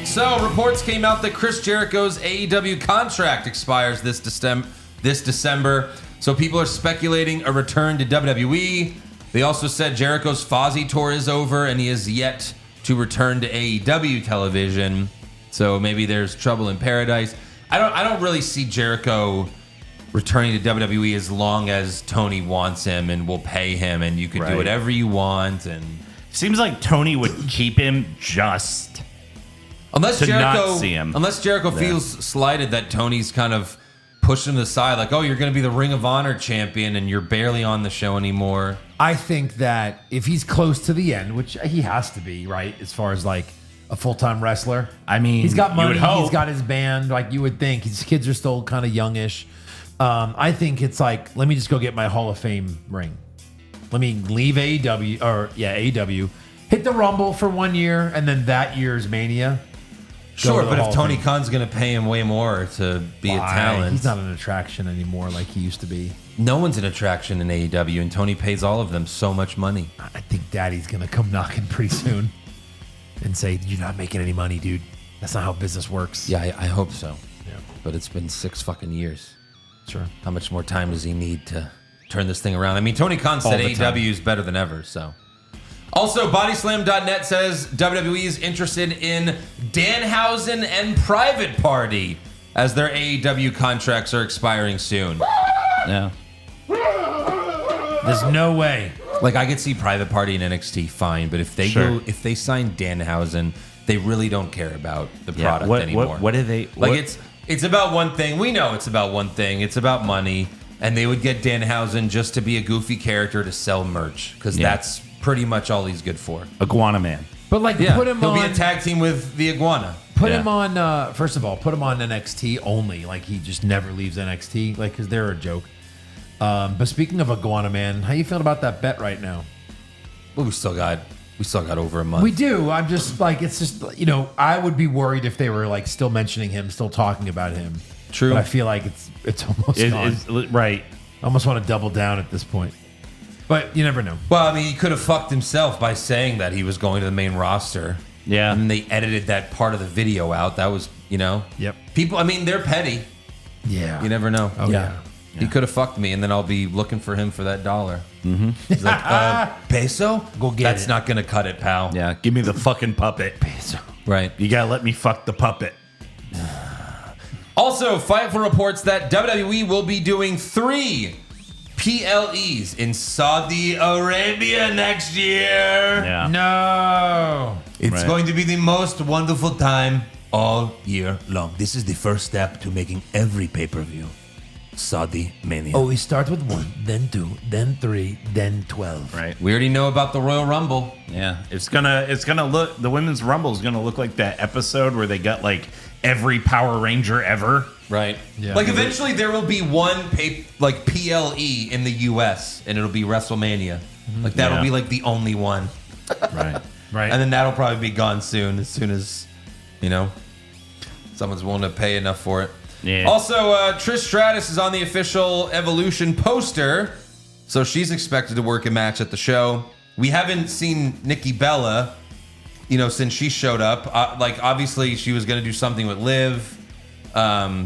So reports came out that Chris Jericho's AEW contract expires this December. So people are speculating a return to WWE. They also said Jericho's Fozzy tour is over and he is yet to return to AEW television. So maybe there's trouble in paradise. I don't really see Jericho returning to WWE as long as Tony wants him and will pay him, and you could Right. do whatever you want. And Seems like Tony would keep him just unless to Jericho, not see him. unless Jericho feels slighted that Tony's kind of pushed him to the side, like, oh, you're going to be the Ring of Honor champion and you're barely on the show anymore. I think that if he's close to the end, which he has to be, right, as far as like a full-time wrestler. I mean, he's got you money, would hope. he's got his band, like you would think. His kids are still kind of youngish. I think it's like, let me just go get my Hall of Fame ring. Let me leave AEW, hit the Rumble for 1 year, and then that year's Mania. Sure, to the but Hall if of Tony Fame. Khan's going to pay him way more to be a Why? talent, He's not an attraction anymore like he used to be. no one's an attraction in AEW, and Tony pays all of them so much money. I think Daddy's gonna come knocking pretty soon and say, "You're not making any money, dude. That's not how business works." Yeah, I hope so. Yeah. But it's been 6 fucking years. Sure. How much more time does he need to turn this thing around? I mean, Tony Khan said All the time. AEW is better than ever, so. Also, Bodyslam.net says WWE is interested in Danhausen and Private Party as their AEW contracts are expiring soon. Yeah. There's no way. Like, I could see Private Party in NXT fine, but if they Sure. if they sign Danhausen, they really don't care about the Yeah. product What anymore. do they Like what- it's about one thing. We know it's about one thing. It's about money, and they would get Danhausen just to be a goofy character to sell merch because Yeah. that's pretty much all he's good for. Iguana Man. But like, Yeah, put him he'll on. be a tag team with the Iguana. Put Yeah. him on. First of all, put him on NXT only. Like he just never leaves NXT. Like, cause they're a joke. But speaking of Iguana Man, how you feeling about that bet right now? Well, we still got over a month. We do. I'm just like, it's just, I would be worried if they were like still mentioning him, still talking about him. True. But I feel like it's almost gone. Right. I almost want to double down at this point. But you never know. Well, I mean, he could have fucked himself by saying that he was going to the main roster. Yeah. And they edited that part of the video out. That was, Yep. People, I mean, they're petty. Yeah. You never know. Oh, yeah. He could have fucked me, and then I'll be looking for him for that $1. Mm-hmm. He's like, peso? Go get That's it. not going to cut it, pal. Yeah. Give me the fucking puppet. Right. You gotta let me fuck the puppet. Also, Fightful reports that WWE will be doing 3 PLEs in Saudi Arabia next year. Yeah. No. It's Right. going to be the most wonderful time all year long. This is the first step to making every pay-per-view Saudi Mania. Oh, we start with 1, then 2, then 3, then 12. Right. We already know about the Royal Rumble. Yeah. It's gonna look, the women's rumble is gonna look like that episode where they got like every Power Ranger ever. Right. Yeah. Like eventually there will be one PLE in the US and it'll be WrestleMania. Like that'll be like the only one. Right. Right. And then that'll probably be gone soon as someone's willing to pay enough for it. Yeah. Also, Trish Stratus is on the official Evolution poster. So she's expected to work a match at the show. We haven't seen Nikki Bella, since she showed up. Obviously she was going to do something with Liv. I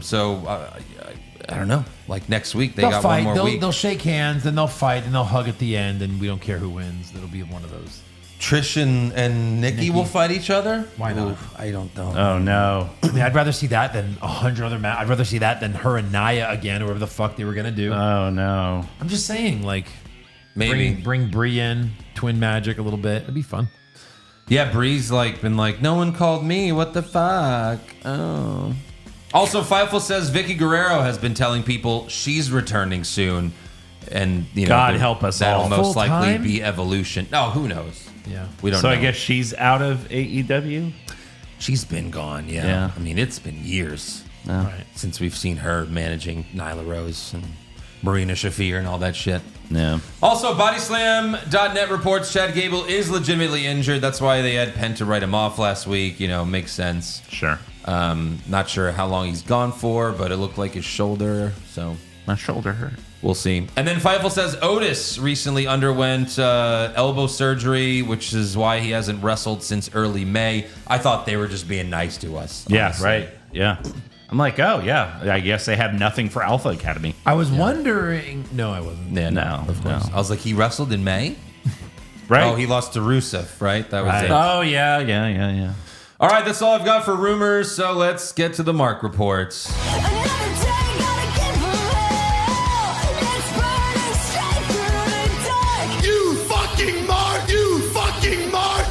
don't know. Like next week, they got fight. one more week. They'll shake hands, then they'll fight, and they'll hug at the end, and we don't care who wins. It'll be one of those. Trish and Nikki will fight each other? Why not? I don't know. Oh no. I mean, I'd rather see that than 100 other matches. I'd rather see that than her and Nia again, or whatever the fuck they were gonna do. Oh no. I'm just saying, like, Maybe. bring Brie in, twin magic a little bit. It'd be fun. Yeah, Bree's been like, no one called me. What the fuck? Oh. Also, Fightful says Vicky Guerrero has been telling people she's returning soon. And, God help us that'll all. most Full likely time? be Evolution. No, who knows? Yeah. We don't So know. I guess she's out of AEW. she's been gone, yeah. Yeah. I mean, it's been years Right. since we've seen her managing Nyla Rose and Marina Shafir and all that shit. Yeah. Also, BodySlam.net reports Chad Gable is legitimately injured. That's why they had Penta write him off last week. Makes sense. Sure. Not sure how long he's gone for, but it looked like his shoulder. So My shoulder hurt. we'll see. And then Fightful says Otis recently underwent elbow surgery, which is why he hasn't wrestled since early May. I thought they were just being nice to us. Yeah, honestly. right. Yeah. I'm like, oh yeah. I guess they have nothing for Alpha Academy. I was wondering. No, I wasn't. Yeah, No, of course. no. I was like, he wrestled in May? Right. Oh, he lost to Rusev, right? That was Right. it. Oh yeah. All right, that's all I've got for rumors. So let's get to the Mark reports. Another day, gotta give them hell. It's burning straight through the dark. You fucking Mark! You fucking Mark!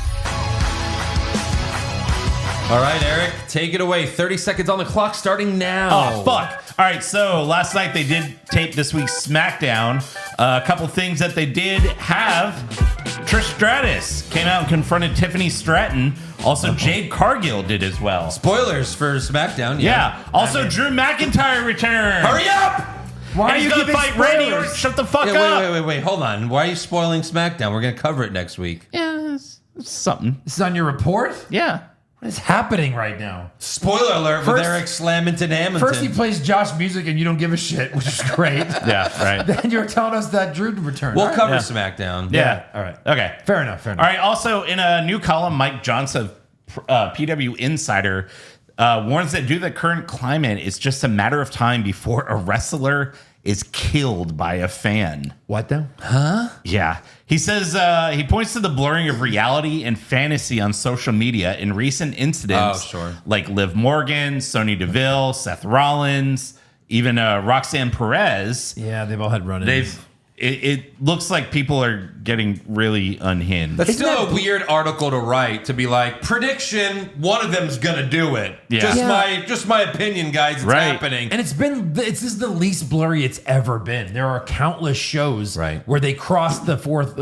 All right, Eric, take it away. 30 seconds on the clock starting now. Oh, fuck. All right, so last night they did tape this week's SmackDown. A couple things that they did have. Trish Stratus came out and confronted Tiffany Stratton. Also, Jade Cargill did as well. Spoilers for SmackDown. Yeah. Also, Drew McIntyre returned. Hurry up! Why are He's you gonna giving fight Randy Orton. spoilers? Shut the fuck Yeah, up. wait. Hold on. Why are you spoiling SmackDown? We're going to cover it next week. Yeah, it's something. This is on your report? Yeah. What is happening right now? Spoiler alert First- with Eric Slamington Hamilton. First, he plays Josh music and you don't give a shit, which is great. Yeah, right. Then you're telling us that Drew returned. We'll All right. cover Yeah. SmackDown. Yeah. All right. Okay. Fair enough. All right. Also, in a new column, Mike Johnson, PW Insider, warns that due to the current climate, it's just a matter of time before a wrestler is killed by a fan. What though? Yeah. He says he points to the blurring of reality and fantasy on social media in recent incidents. Oh, sure. Like Liv Morgan, Sonya Deville, Seth Rollins, even Roxanne Perez. Yeah, they've all had run-ins. It looks like people are getting really unhinged. That's Isn't still that a weird article to write, to be like, prediction, one of them's going to do it. Yeah. Just my opinion, guys. It's Right. happening. And this is the least blurry it's ever been. There are countless shows Right. where they cross the fourth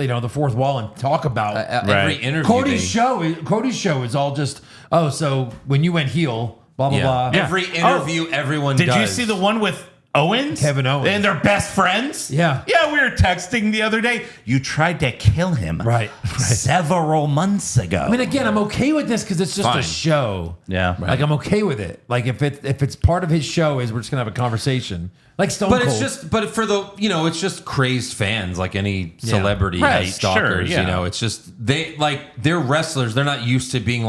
wall and talk about Every Right. interview. Cody's show is all just so when you went heel, blah blah blah. Yeah. Every interview everyone Did does. you see the one with Owens? Kevin Owens. And they're best friends? Yeah. Yeah, we were texting the other day. You tried to kill him. Right. Several months ago. I mean, again, I'm okay with this because it's just Fine. a show. Yeah. Like I'm okay with it. Like if it's part of his show, is we're just gonna have a conversation. Like Stone But Cold. it's just, but for the, it's just crazy fans, like any celebrity Right, has stalkers. sure, yeah. It's just they're wrestlers. They're not used to being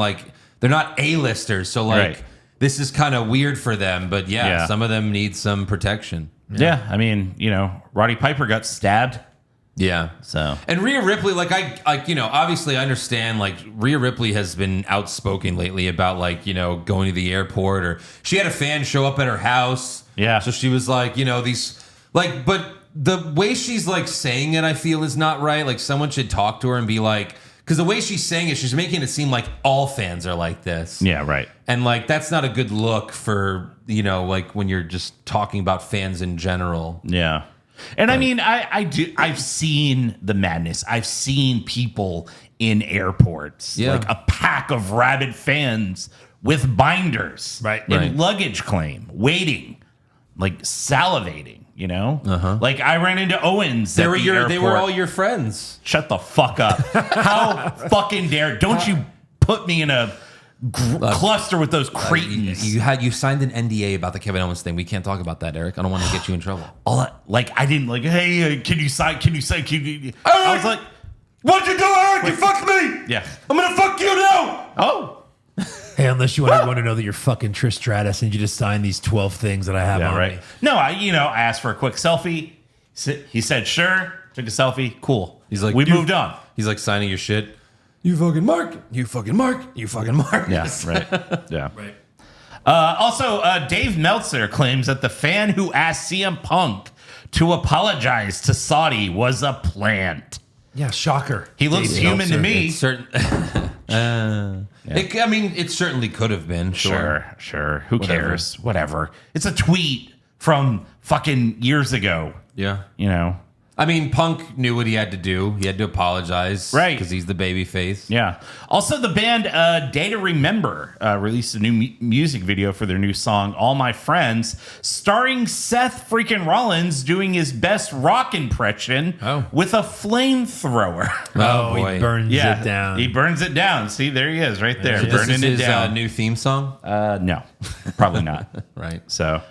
they're not A-listers. So Right. this is kind of weird for them. But Yeah. some of them need some protection. Yeah, I mean, Roddy Piper got stabbed. Yeah. So And Rhea Ripley, obviously I understand, Rhea Ripley has been outspoken lately about, going to the airport, or she had a fan show up at her house. Yeah. So she was like, but the way she's, saying it, I feel is not right. Like, someone should talk to her and be like, because the way she's saying it, she's making it seem like all fans are like this. yeah, right. And, that's not a good look for, when you're just talking about fans in general. Yeah. And I mean, I've seen the madness. I've seen people in airports, Yeah. like a pack of rabid fans with binders, Right. and Right. luggage claim, waiting, like salivating. You know, like I ran into Owens. They at were the they were airport. all your friends. Shut the fuck up! How fucking dare! Don't you put me in a cluster with those cretins? You signed an NDA about the Kevin Owens thing. We can't talk about that, Eric. I don't want to get you in trouble. I didn't like. Hey, can you sign? Can you say? I was like, What'd you do, Eric? You fucked me! yeah. I'm gonna fuck you now! Oh, Hey, unless you want everyone to know that you're fucking Trish Stratus and you just sign these 12 things that I have yeah, on right. me. No, I asked for a quick selfie. He said sure. Took a selfie. Cool. He's like, we "Dude." moved on. He's like signing your shit. You fucking Mark! You fucking Mark! You fucking Mark! Yeah, right. Yeah. Right. Also, Dave Meltzer claims that the fan who asked CM Punk to apologize to Saudi was a plant. Yeah, shocker. He looks human to me. It's certain. It certainly could have been. Sure. Who Whatever. cares? Whatever. It's a tweet from fucking years ago. Yeah. You know? I mean, Punk knew what he had to do. He had to apologize. Right. Because he's the baby face. Yeah. Also, the band Day to Remember released a new music video for their new song, All My Friends, starring Seth freaking Rollins doing his best rock impression with a flamethrower. Oh, He boy. burns it down. He burns it down. See, there he is right there, So this burning is it his down. new theme song? No, probably not. Right. So,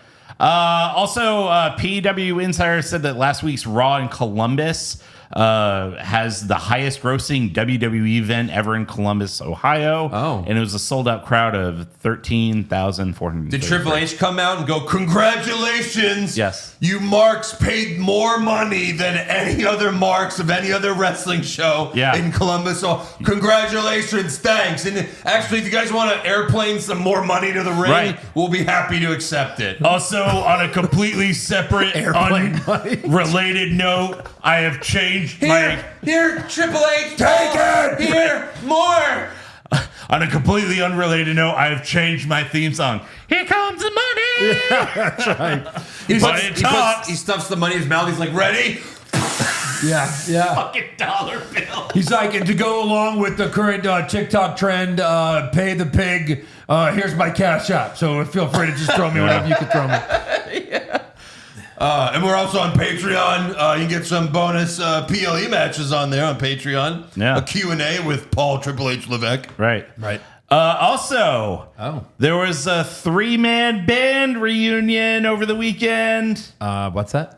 also, PW Insider said that last week's Raw in Columbus has the highest grossing WWE event ever in Columbus, Ohio. Oh. And it was a sold out crowd of 13,400. Did Triple H come out and go, Congratulations! Yes. You marks paid more money than any other marks of any other wrestling show Yeah. in Columbus. So congratulations, thanks. And actually, if you guys want to airplane some more money to the ring, Right. we'll be happy to accept it. Also, on a completely separate, Airplane money. unrelated note, I have changed my. Here, Triple H. Take it! Here, more. On a completely unrelated note, I have changed my theme song. Here comes the money. But it talks. He stuffs the money in his mouth. He's like, ready? Yeah. Fucking dollar bill. He's like, and to go along with the current TikTok trend, pay the pig. Here's my cash app. So feel free to just throw me whatever you can throw me. And we're also on Patreon. You can get some bonus PLE matches on there on Patreon. Yeah. A Q&A with Paul Triple H Levesque. Right. Right. Also, there was a 3-man band reunion over the weekend. What's that?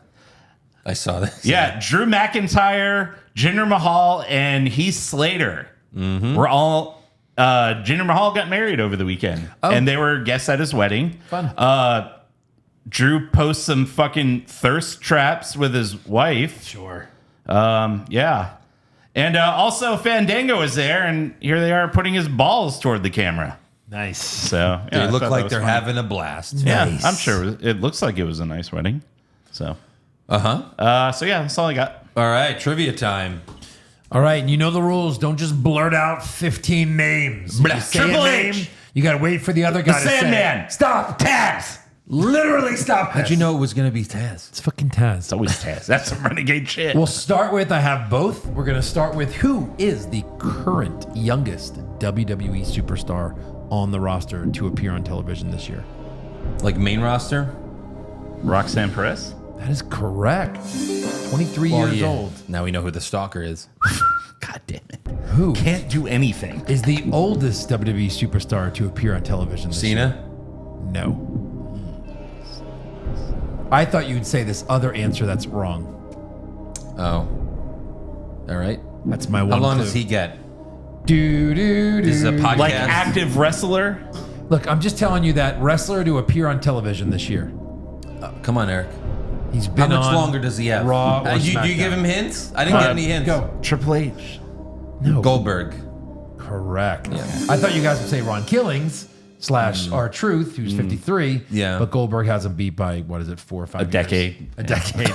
I saw this. Yeah, Drew McIntyre, Jinder Mahal, and Heath Slater were all. Jinder Mahal got married over the weekend, and they were guests at his wedding. Fun. Drew posts some fucking thirst traps with his wife. Sure. Yeah. And also Fandango is there, and here they are putting his balls toward the camera. Nice. So yeah, They I look thought that like was they're funny. having a blast. Yeah, Nice. I'm sure it looks like it was a nice wedding. So, Uh-huh. so yeah, that's all I got. All right, trivia time. All right, and you know the rules. Don't just blurt out 15 names. You say a Triple name, H. you got to wait for the other guy to say Sandman. it. Stop. Taz. Literally stop. How'd you know it was going to be Taz? It's fucking Taz. It's always Taz. That's some renegade shit. We'll start with, I have both. We're going to start with who is the current youngest WWE superstar on the roster to appear on television this year. Like main roster? Roxanne Perez. That is correct. 23 years old. Now we know who the stalker is. God damn it. Who Can't do anything. is the oldest WWE superstar to appear on television this year? Cena? No. I thought you'd say this other answer that's wrong. Oh. All right. That's my one How long clue. does he get? Do, do, do. This is a podcast. Like active wrestler. Look, I'm just telling you that wrestler to appear on television this year. Come on, Eric. He's been How much on longer does he have? Raw or Do you SmackDown. give him hints? I didn't get any hints. Go. Triple H. No. Goldberg. Correct. I thought you guys would say Ron Killings / R-Truth, who's 53. Yeah. But Goldberg has him beat by, 4 or 5 A years? decade. A decade.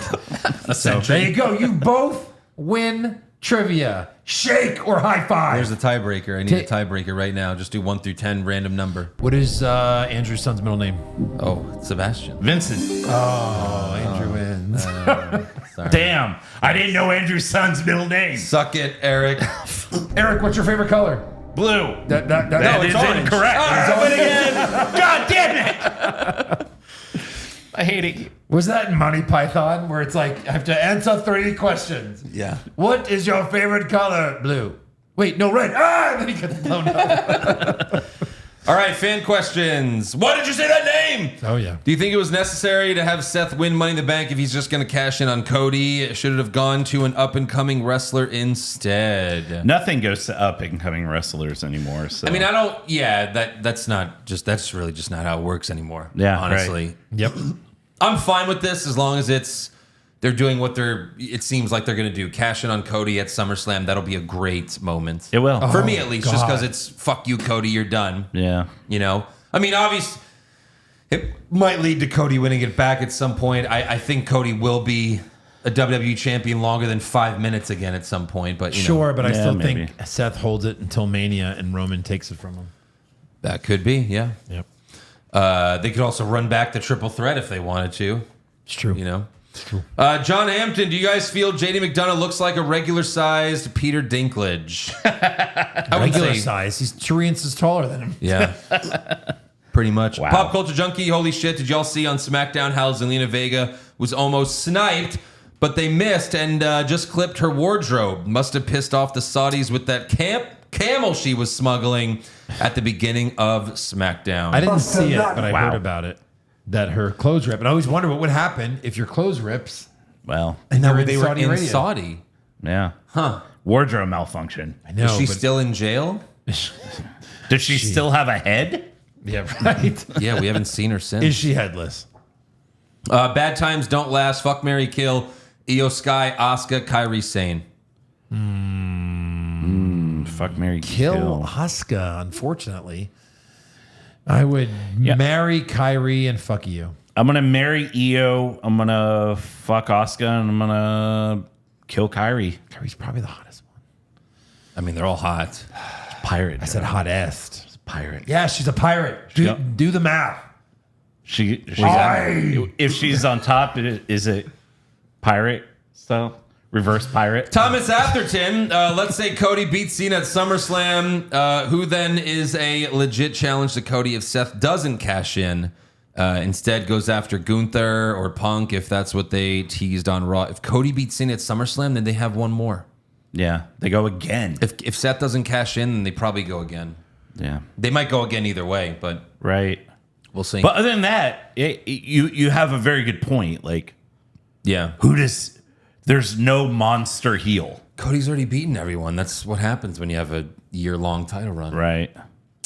A So there you go. You both win trivia. Shake or high five. There's a tiebreaker. I need a tiebreaker right now. Just do 1 through 10, random number. What is Andrew's son's middle name? Oh, Sebastian. Vincent. Oh, Andrew wins. Sorry. Damn. I didn't know Andrew's son's middle name. Suck it, Eric. Eric, what's your favorite color? Blue. That That is incorrect. But again, God damn it! I hate it. was that in Monty Python where it's like I have to answer 3 questions? yeah. What is your favorite color? Blue. Wait, no, red. Ah, and then he gets blown up. All right, fan questions. Why did you say that name? Oh yeah. Do you think it was necessary to have Seth win Money in the Bank if he's just going to cash in on Cody? Should it have gone to an up-and-coming wrestler instead? Nothing goes to up and coming wrestlers anymore. So I mean, I don't. Yeah, that's really just not how it works anymore. Yeah, honestly. right. Yep. I'm fine with this as long as they're doing what it seems like they're going to do. Cash in on Cody at SummerSlam. That'll be a great moment. It will. For me, at least, just God. because it's fuck you, Cody, you're done. Yeah. You know? I mean, obviously, it might lead to Cody winning it back at some point. I think Cody will be a WWE champion longer than 5 minutes again at some point. But, you know, Sure, but I Yeah, still maybe. think Seth holds it until Mania and Roman takes it from him. that could be, yeah. Yep. They could also run back the triple threat if they wanted to, It's true. you know? It's true. John Hampton, do you guys feel JD McDonough looks like a regular-sized Peter Dinklage? I would Regular say, size. He's 3 inches taller than him. yeah. Pretty much. Wow. Pop Culture Junkie, holy shit, did y'all see on SmackDown how Zelina Vega was almost sniped, but they missed and just clipped her wardrobe? Must have pissed off the Saudis with that camel she was smuggling at the beginning of SmackDown. I didn't see it, but I Wow. heard about it. That her clothes rip. And I always wonder what would happen if your clothes rips. Well, And No, they're they were Saudi in Arabia. Saudi. yeah. Huh. Wardrobe malfunction. I know. Is she but- still in jail? Does she still have a head? Yeah, right. Yeah, we haven't seen her since. Is she headless? Bad times don't last. Fuck, marry, kill. Io Sky, Asuka, Kyrie Sane. Fuck, Mary, Kill Asuka, unfortunately. I would marry Kyrie and fuck you. I'm gonna marry Io. I'm gonna fuck Asuka, and I'm gonna kill Kyrie. Kyrie's probably the hottest one. I mean, they're all hot. Pirate. I said hottest. pirate. Yeah, she's a pirate. Do the math. If she's on top, is it pirate style? Reverse pirate? Thomas Atherton, let's say Cody beats Cena at SummerSlam. Who then is a legit challenge to Cody if Seth doesn't cash in? Instead goes after Gunther or Punk if that's what they teased on Raw. If Cody beats Cena at SummerSlam, then they have one more. Yeah, they go again. If Seth doesn't cash in, then they probably go again. Yeah, They might go again either way, but right. we'll see. But other than that, you have a very good point. Like, yeah, there's no monster heel. Cody's already beaten everyone. That's what happens when you have a year-long title run. Right.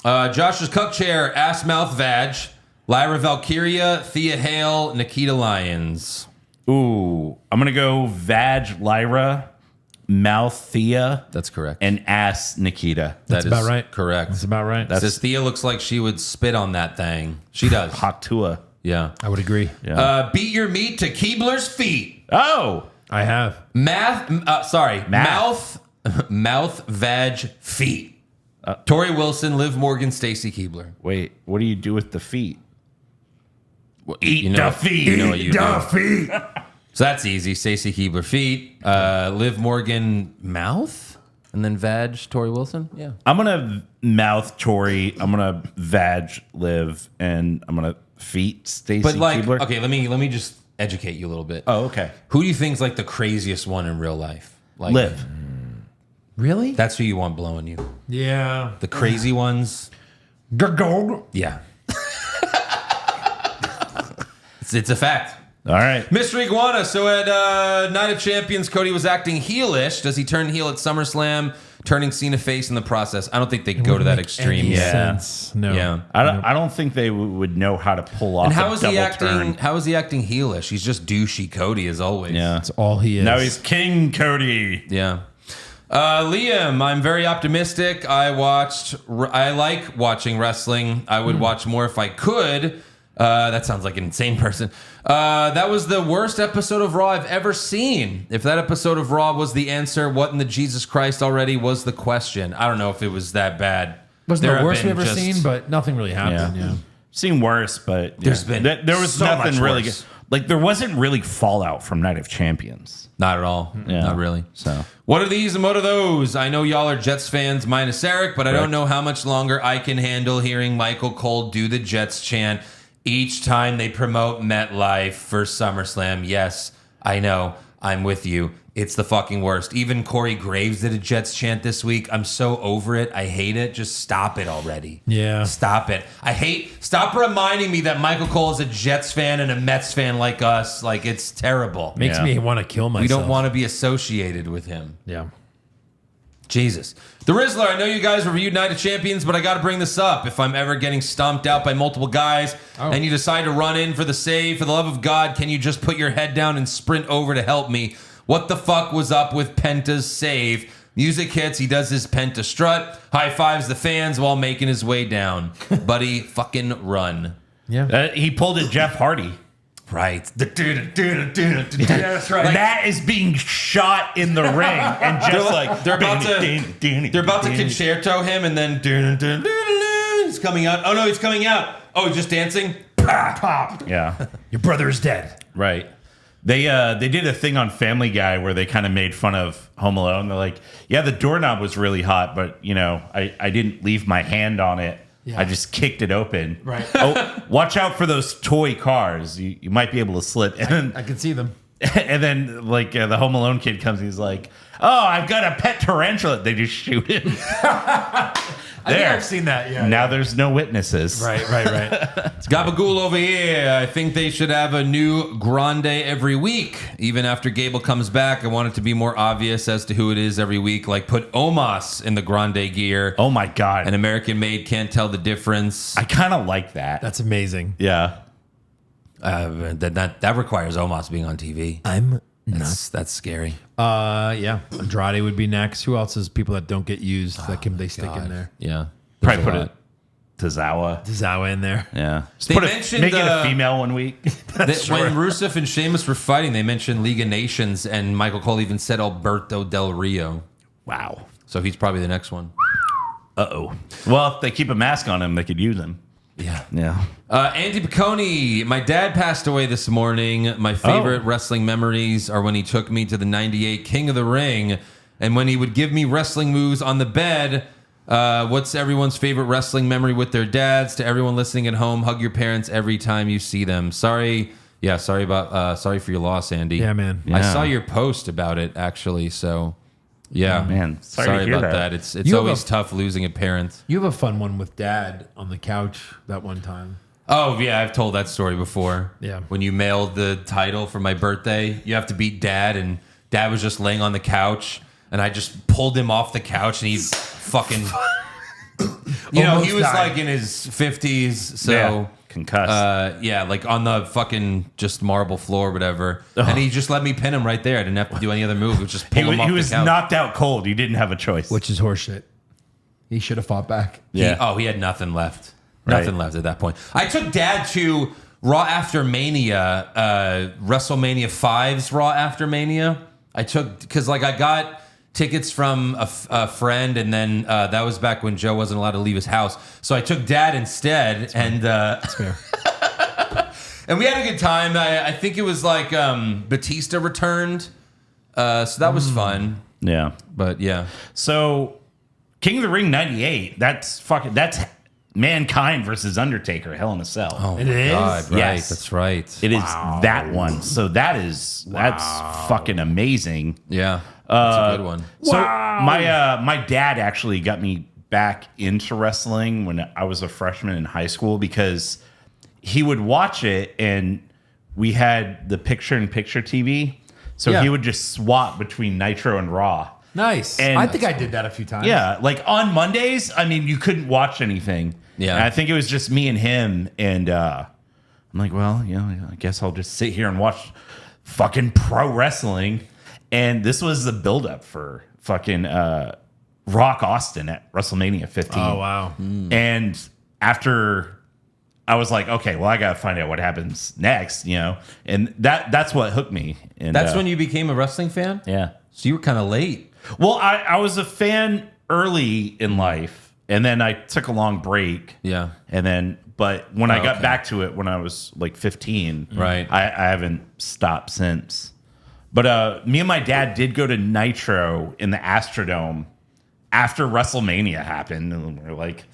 Josh's Cuck Chair, Ass Mouth Vag, Lyra Valkyria, Thea Hale, Nikita Lyons. Ooh, I'm going to go Vag Lyra, Mouth Thea, That's correct. and Ass Nikita. That's about right. Correct. That's about right. Says Thea looks like she would spit on that thing. She does. Hot Tua. Yeah. I would agree. Yeah. Beat your meat to Keebler's feet. Oh, I have. Mouth, vag, feet. Tori Wilson, Liv Morgan, Stacy Keebler. wait. What do you do with the feet? Eat the feet. You know what you do. feet. So that's easy. Stacy Keebler, feet. Liv Morgan, mouth. And then vag, Tori Wilson. Yeah. I'm going to mouth Tori. I'm going to Vag Liv. And I'm going to feet Stacy But like, Keebler. okay, let me just educate you a little bit. Oh, okay. Who do you think's like the craziest one in real life? Like, Liv. Really? That's who you want blowing you. Yeah. The crazy ones. Gold. Yeah. it's a fact. All right. Mystery Iguana. So at Night of Champions, Cody was acting heelish. Does he turn heel at SummerSlam, turning Cena face in the process? I don't think they go to that extreme Any yet. sense. No. Yeah. I don't think they would know how to pull off And a how is he double acting? turn. How is he acting heelish? He's just douchey Cody as always. Yeah. That's all he is. Now he's King Cody. Yeah. Liam, I'm very optimistic. I like watching wrestling. I would watch more if I could. That sounds like an insane person. That was the worst episode of Raw I've ever seen. If that episode of Raw was the answer, what in the Jesus Christ already was the question? I don't know if it was that bad. Wasn't There the have worst we've been ever just- seen, but nothing really happened. Yeah. Seen worse, but There's been there was so nothing much really worse. good. like there wasn't really fallout from Night of Champions. Not at all. Yeah. Not really. So What are these and what are those? I know y'all are Jets fans minus Eric, but I don't know how much longer I can handle hearing Michael Cole do the Jets chant each time they promote MetLife for SummerSlam. Yes, I know. I'm with you. It's the fucking worst. Even Corey Graves did a Jets chant this week. I'm so over it. I hate it. Just stop it already. Yeah. Stop it. Stop reminding me that Michael Cole is a Jets fan and a Mets fan like us. Like, it's terrible. Makes me want to kill myself. We don't want to be associated with him. Yeah. Jesus. The Rizzler, I know you guys reviewed Night of Champions, but I got to bring this up. If I'm ever getting stomped out by multiple guys and you decide to run in for the save, for the love of God, can you just put your head down and sprint over to help me? What the fuck was up with Penta's save? Music hits, he does his Penta strut, high fives the fans while making his way down. Buddy, fucking run. Yeah. he pulled a Jeff Hardy. Right. That's right. That is being shot in the ring, and just like They're about to concerto him, and then he's coming out. Oh no, he's coming out. Oh, he's just dancing. Pop. Yeah, Your brother is dead. right. They did a thing on Family Guy where they kind of made fun of Home Alone. They're like, yeah, the doorknob was really hot, but I didn't leave my hand on it. Yeah. I just kicked it open. Right. Oh, watch out for those toy cars. You might be able to slip. And I can see them. then like the Home Alone kid comes and he's like, oh, I've got a pet tarantula. They just shoot him. I think I've seen that. Yeah. Now there's no witnesses. Right. It's Gabagool over here. I think they should have a new Grande every week. Even after Gable comes back, I want it to be more obvious as to who it is every week. Like put Omos in the Grande gear. Oh my God. An American made can't tell the difference. I kind of like that. That's amazing. Yeah. That requires Omos being on TV. I'm That's scary. Yeah. Andrade would be next. Who else is people that don't get used that can they stick in there? Yeah. Probably There's put a it lot. Tozawa. Zawa in there. Yeah. They Put mentioned, make it a female 1 week. When Rusev and Sheamus were fighting, they mentioned League of Nations, and Michael Cole even said Alberto Del Rio. Wow. So he's probably the next one. Uh-oh. Well, if they keep a mask on him, they could use him. Yeah. Yeah. Andy Piccone, my dad passed away this morning. My favorite wrestling memories are when he took me to the 98 King of the Ring, and when he would give me wrestling moves on the bed. What's everyone's favorite wrestling memory with their dads? To everyone listening at home, hug your parents every time you see them. Sorry for your loss, Andy. Yeah, man. I Yeah. saw your post about it, actually, so yeah. Oh, man. Sorry to hear about that. It's You have always a- tough losing a parent. You have a fun one with Dad on the couch that one time. Oh, yeah, I've told that story before. Yeah. When you mailed the title for my birthday, you have to beat Dad, and Dad was just laying on the couch, and I just pulled him off the couch, and he fucking... he Almost was died. like in his 50s, so... Yeah. Concussed. like on the fucking just marble floor or whatever. And he just let me pin him right there. I didn't have to do any other move. It was just pull him off he the was couch. knocked out cold. You didn't have a choice. Which is horseshit. He should have fought back. Yeah. He had nothing left. Right. Nothing left at that point. I took Dad to Raw After Mania, WrestleMania 5's Raw After Mania. Because I got tickets from a friend, and then that was back when Joe wasn't allowed to leave his house. So I took Dad instead, and That's fair. and we had a good time. I think it was like Batista returned, so that was fun. Yeah. But yeah, So, King of the Ring 98, that's Mankind versus Undertaker, Hell in a Cell. oh It my is? God, right? Yes. That's right. It is that one. So that's fucking amazing. Yeah, that's a good one. So my dad actually got me back into wrestling when I was a freshman in high school because he would watch it, and we had the picture-in-picture TV. So Yeah. he would just swap between Nitro and Raw. Nice. And- I think I did that a few times. Yeah, like on Mondays, I mean, you couldn't watch anything. Yeah. And I think it was just me and him, and I'm like, well, I guess I'll just sit here and watch fucking pro wrestling. And this was the buildup for fucking Rock Austin at WrestleMania 15. Oh, wow. And after I was like, okay, well, I got to find out what happens next, and that's what hooked me. And That's when you became a wrestling fan. yeah. So you were kind of late. Well, I was a fan early in life, and then I took a long break. Yeah. And then, but when I got okay. back to it when I was like 15, Right. I haven't stopped since. But me and my dad did go to Nitro in the Astrodome after WrestleMania happened. And we were like,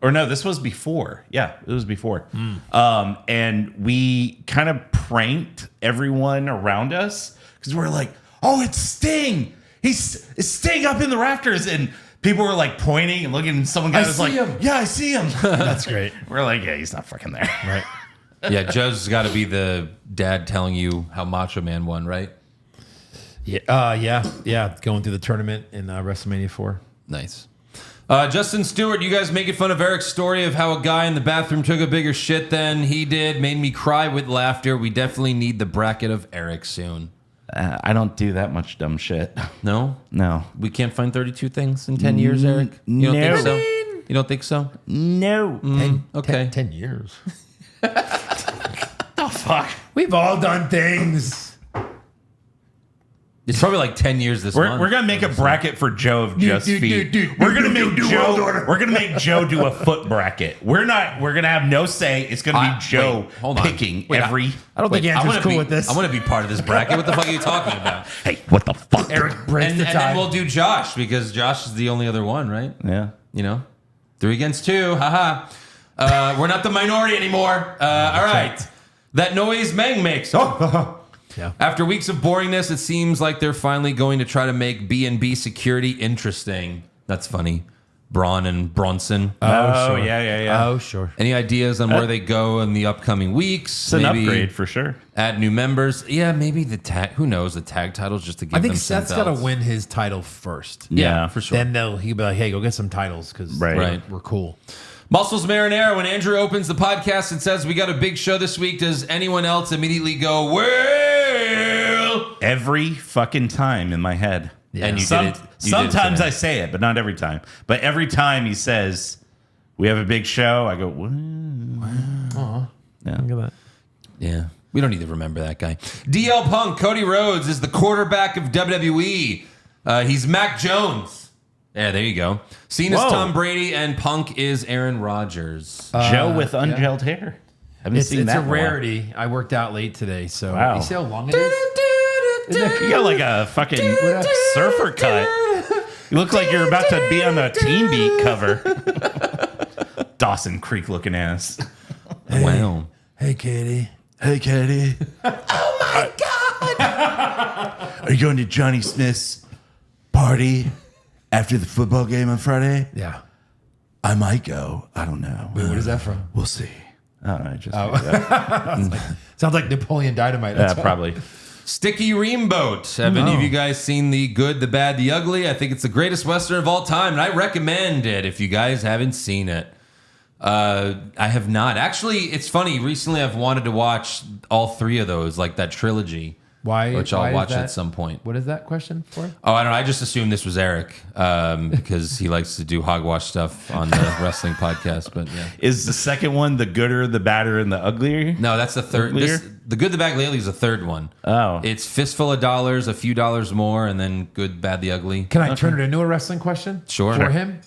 or no, this was before. Yeah, it was before. And we kind of pranked everyone around us because we're like, oh, it's Sting. It's Sting up in the rafters. And people were like pointing and looking, and someone was like, yeah, I see him. That's great. We're like, yeah, he's not fucking there. Right. Yeah, Joe's got to be the dad telling you how Macho Man won, right? Yeah. Going through the tournament in WrestleMania 4. Nice. Justin Stewart, you guys making fun of Eric's story of how a guy in the bathroom took a bigger shit than he did, made me cry with laughter. We definitely need the bracket of Eric soon. I don't do that much dumb shit. No? No. We can't find 32 things in 10 years, Eric? You don't think so? You don't think so? No. Okay. 10 years. The fuck? We've all done things. It's probably like 10 years this month. We're gonna make a bracket for Joe of Just Feet. We're gonna make Joe do a foot bracket. We're gonna have no say. It's gonna be Joe wait, hold on. picking Wait, every. I don't think Andrew's cool with this. I want to be part of this bracket. What the fuck are you talking about? Hey, what the fuck? Eric breaks And the then tie. we'll do Josh because Josh is the only other one, right? Yeah. You know, 3 against 2. Haha. We're not the minority anymore. All right. That noise Meng makes. Oh. Yeah. After weeks of boringness, it seems like they're finally going to try to make B&B security interesting. That's funny. Braun and Bronson. Oh, sure. yeah. Oh, sure. Any ideas on where they go in the upcoming weeks? It's an upgrade for sure. Add new members. Yeah, maybe the tag. Who knows? The tag titles just to give I think them Seth's some got to belts. win his title first. Yeah, for sure. Then he'll be like, hey, go get some titles because Right. we're cool. Muscles Marinara, when Andrew opens the podcast and says, we got a big show this week, does anyone else immediately go, well? Every fucking time in my head. Yeah. And you Some- did it. sometimes today. I say it, but not every time. But every time he says, we have a big show, I go, what? Yeah. Look at that. Yeah. We don't need to remember that guy. DL Punk, Cody Rhodes is the quarterback of WWE. He's Mac Jones. Yeah, there you go. Cena's Whoa. Tom Brady, and Punk is Aaron Rodgers. Joe with ungelled hair. Haven't It's seen a that in a while. rarity. I worked out late today, so Wow. you see how long it is? You got like a fucking surfer cut. You look like you're about to be on a Teen Beat cover. Dawson Creek looking ass. Wow. Hey, Katie. Hey, Katie. Oh my God. Are you going to Johnny Smith's party after the football game on Friday? Yeah. I might go. I don't know. Wait, what is that from? We'll see. Oh, I just made that. Sounds like Napoleon Dynamite. That's Probably. Sticky Reamboat. Have any of you guys seen The Good, the Bad, the Ugly? I think it's the greatest Western of all time, and I recommend it if you guys haven't seen it. I have not. Actually, it's funny. Recently, I've wanted to watch all 3 of those, like that trilogy. Why? Which why I'll is watch that? at some point. What is that question for? Oh, I don't know. I just assumed this was Eric because he likes to do hogwash stuff on the wrestling podcast. But yeah. Is the second one the gooder, the badder, and the uglier? No, that's the third. Uglier? The Good, the Bad, the Ugly is the third one. Oh. It's Fistful of Dollars, a few dollars more, and then Good, Bad, the Ugly. Can I turn it into a wrestling question? Sure. For him?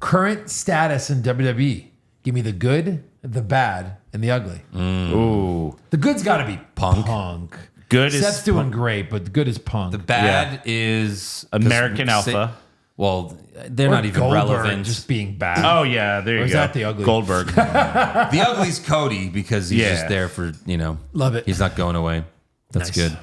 Current status in WWE. Give me the good, the bad, and the ugly. Ooh. The good's got to be Punk. Good is Seth's doing great, but the good is Punk. The bad is American Alpha. Well, they're Or not even Goldberg relevant. just being bad. Oh, yeah. There you Or is go. that the ugly? Goldberg. The ugly's Cody because he's Yeah. just there for, Love it. He's not going away. That's Nice. good.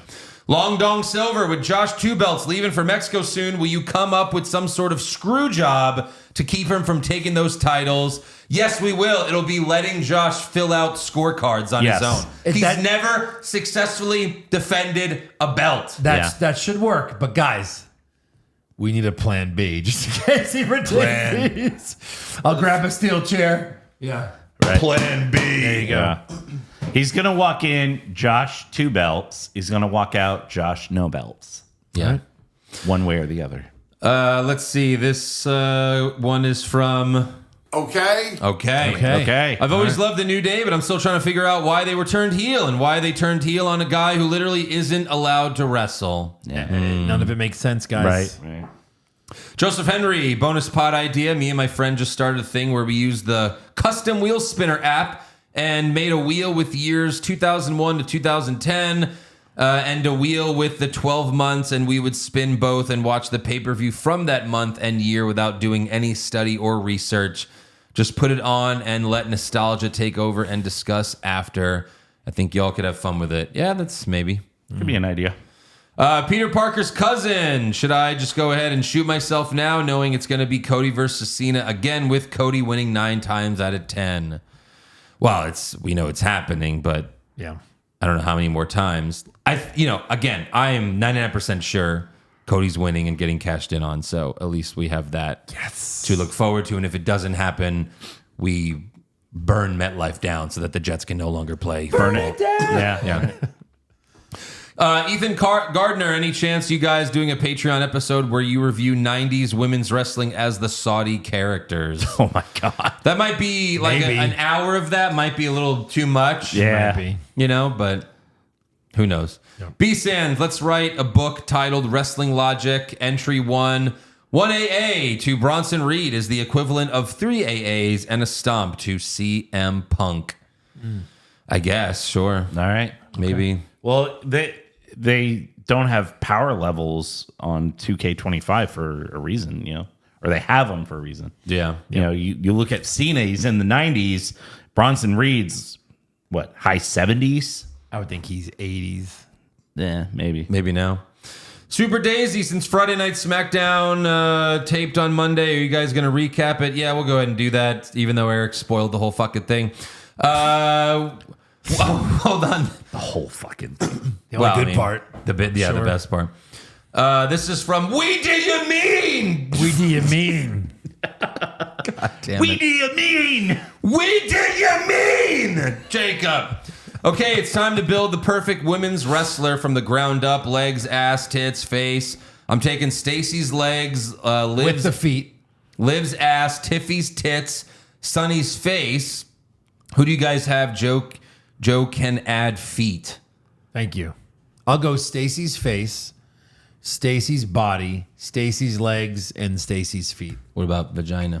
Long Dong Silver with Josh Two Belts leaving for Mexico soon. Will you come up with some sort of screw job to keep him from taking those titles? Yes, we will. It'll be letting Josh fill out scorecards on Yes. his own. If He's that- never successfully defended a belt. That should work. But guys, we need a plan B just in case he retains these. I'll grab a steel chair. Yeah. Plan B. There you go. He's going to walk in, Josh 2 belts. He's going to walk out, Josh no belts. Yeah. One way or the other. Let's see. This one is from... Okay. Okay. I've always loved the New Day, but I'm still trying to figure out why they were turned heel and why they turned heel on a guy who literally isn't allowed to wrestle. Yeah. None of it makes sense, guys. Right. Joseph Henry, bonus pod idea. Me and my friend just started a thing where we used the custom wheel spinner app and made a wheel with years 2001 to 2010 and a wheel with the 12 months, and we would spin both and watch the pay-per-view from that month and year without doing any study or research. Just put it on and let nostalgia take over and discuss after. I think y'all could have fun with it. Yeah, that's maybe. Could be an idea. Peter Parker's cousin. Should I just go ahead and shoot myself now, knowing it's going to be Cody versus Cena again, with Cody winning 9 times out of 10? Well, we know it's happening, but Yeah. I don't know how many more times. Again, I am 99% sure Cody's winning and getting cashed in on. So at least we have that to look forward to. And if it doesn't happen, we burn MetLife down so that the Jets can no longer play. Burn it. Yeah. Ethan Gardner, any chance you guys doing a Patreon episode where you review 90s women's wrestling as the Saudi characters? Oh my God. That might be like Maybe. an hour of that might be a little too much. Yeah. Might be. But who knows? Yep. B-Sands, let's write a book titled Wrestling Logic. Entry 1 AA to Bronson Reed is the equivalent of 3 AAs and a stomp to CM Punk. I guess, sure. All right. Maybe. Well, they don't have power levels on 2K25 for a reason, or they have them for a reason. Yeah. You look at Cena, he's in the 90s. Bronson Reed's, high 70s? I would think he's 80s. Yeah, maybe. Maybe now. Super Daisy, since Friday Night SmackDown taped on Monday, are you guys going to recap it? Yeah, we'll go ahead and do that, even though Eric spoiled the whole fucking thing. Hold on. The whole fucking thing. The only good part. The best part. This is from We Do You Mean? What do you mean? God damn We it. do you mean? We Do You Mean? Jacob. Okay, it's time to build the perfect women's wrestler from the ground up. Legs, ass, tits, face. I'm taking Stacy's legs, With Liv's, the feet. Liv's ass, Tiffy's tits, Sonny's face. Who do you guys have? Joe can add feet. Thank you. I'll go Stacy's face, Stacy's body, Stacy's legs, and Stacy's feet. What about vagina?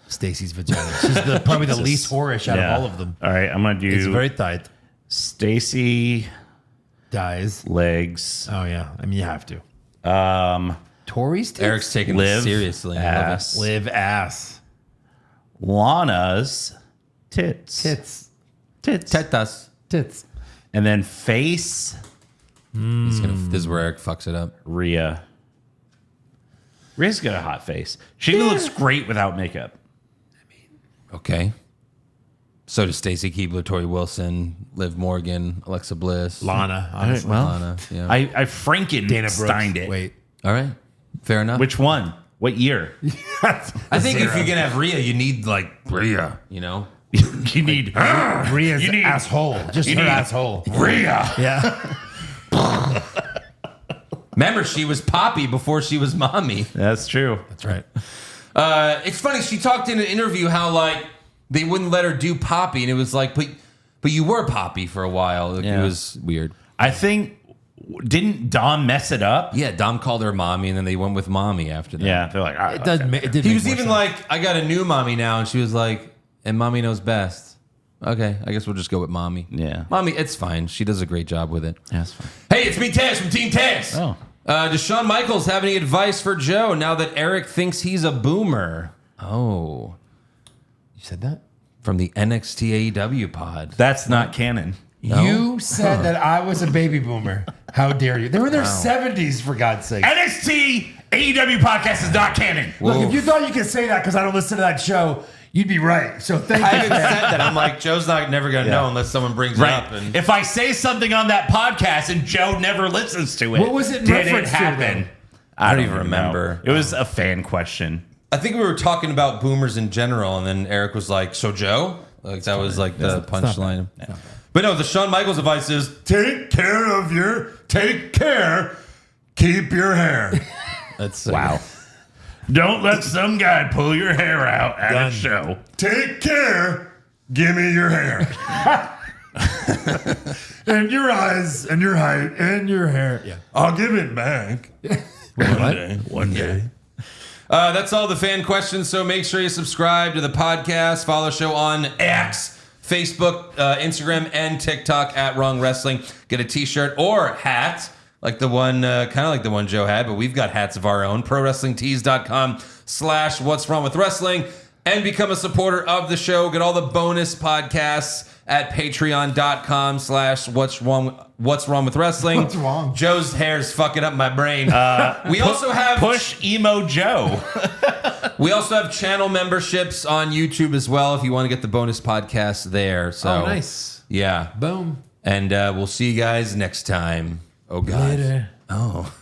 Stacy's vagina. She's probably the least whorish out of all of them. All right, I'm going to do It's very tight. Stacy Dies. legs. Oh, yeah. I mean, you have to. Tori's tits? Eric's taking Liv, this seriously. I love it. ass. Live ass. Lana's tits. Tits. Tetas. Tits. And then face, This is where Eric fucks it up. Rhea. Rhea's got a hot face. She looks great without makeup. Okay. So does Stacey Keebler, Tori Wilson, Liv Morgan, Alexa Bliss. Lana. Honestly. Lana. Yeah. I Dana Frankensteined Brooks. it. Wait. All right. Fair enough. Which one? What year? I think if you're going to have Rhea, you need like Rhea, You need Rhea's You need- asshole. Just her need- asshole. Rhea. Yeah. Remember, she was Poppy before she was Mommy. That's true. That's right. It's funny. She talked in an interview how like they wouldn't let her do Poppy, and it was like, but you were Poppy for a while. Like, Yeah. It was weird. I think, didn't Dom mess it up? Yeah, Dom called her Mommy, and then they went with Mommy after that. Yeah, they're like, all right, It does. okay. It did He make was more even sense. like, I got a new Mommy now, and she was like, and Mommy knows best. Okay, I guess we'll just go with Mommy. Yeah. Mommy, it's fine. She does a great job with it. Yeah, that's fine. Hey, it's me, Taz from Team Taz. Oh. Does Shawn Michaels have any advice for Joe now that Eric thinks he's a boomer? Oh, You said that? from the NXT AEW pod. That's not canon. You said that I was a baby boomer. How dare you? They were in their 70s, for God's sake. NXT AEW podcast is not canon. Look, if you thought you could say that because I don't listen to that show, you'd be right. So thank I you. haven't said that. I'm like, Joe's never going to know unless someone brings it up. And If I say something on that podcast and Joe never listens to it, What was it in did reference it to, happen? though? I don't even remember. Know. It was a fan question. I think we were talking about boomers in general, and then Eric was like, so Joe? Like that was like the punchline. But no, the Shawn Michaels advice is Take care, keep your hair. that's Wow. Don't let some guy pull your hair out at a show. Take care, give me your hair. And your eyes, and your height, and your hair. Yeah. I'll give it back. One day. That's all the fan questions. So make sure you subscribe to the podcast. Follow the show on X, Facebook, Instagram, and TikTok at Wrong Wrestling. Get a t-shirt or hat, like the one, kind of like the one Joe had, but we've got hats of our own. ProWrestlingTees.com/What's Wrong with Wrestling. And become a supporter of the show. Get all the bonus podcasts at patreon.com/What's Wrong with Wrestling. What's wrong? Joe's hair's fucking up my brain. We also have Push Emo Joe. we also have channel memberships on YouTube as well if you want to get the bonus podcasts there. So Oh, nice. Yeah. Boom. And we'll see you guys next time. Oh God. Later. Oh.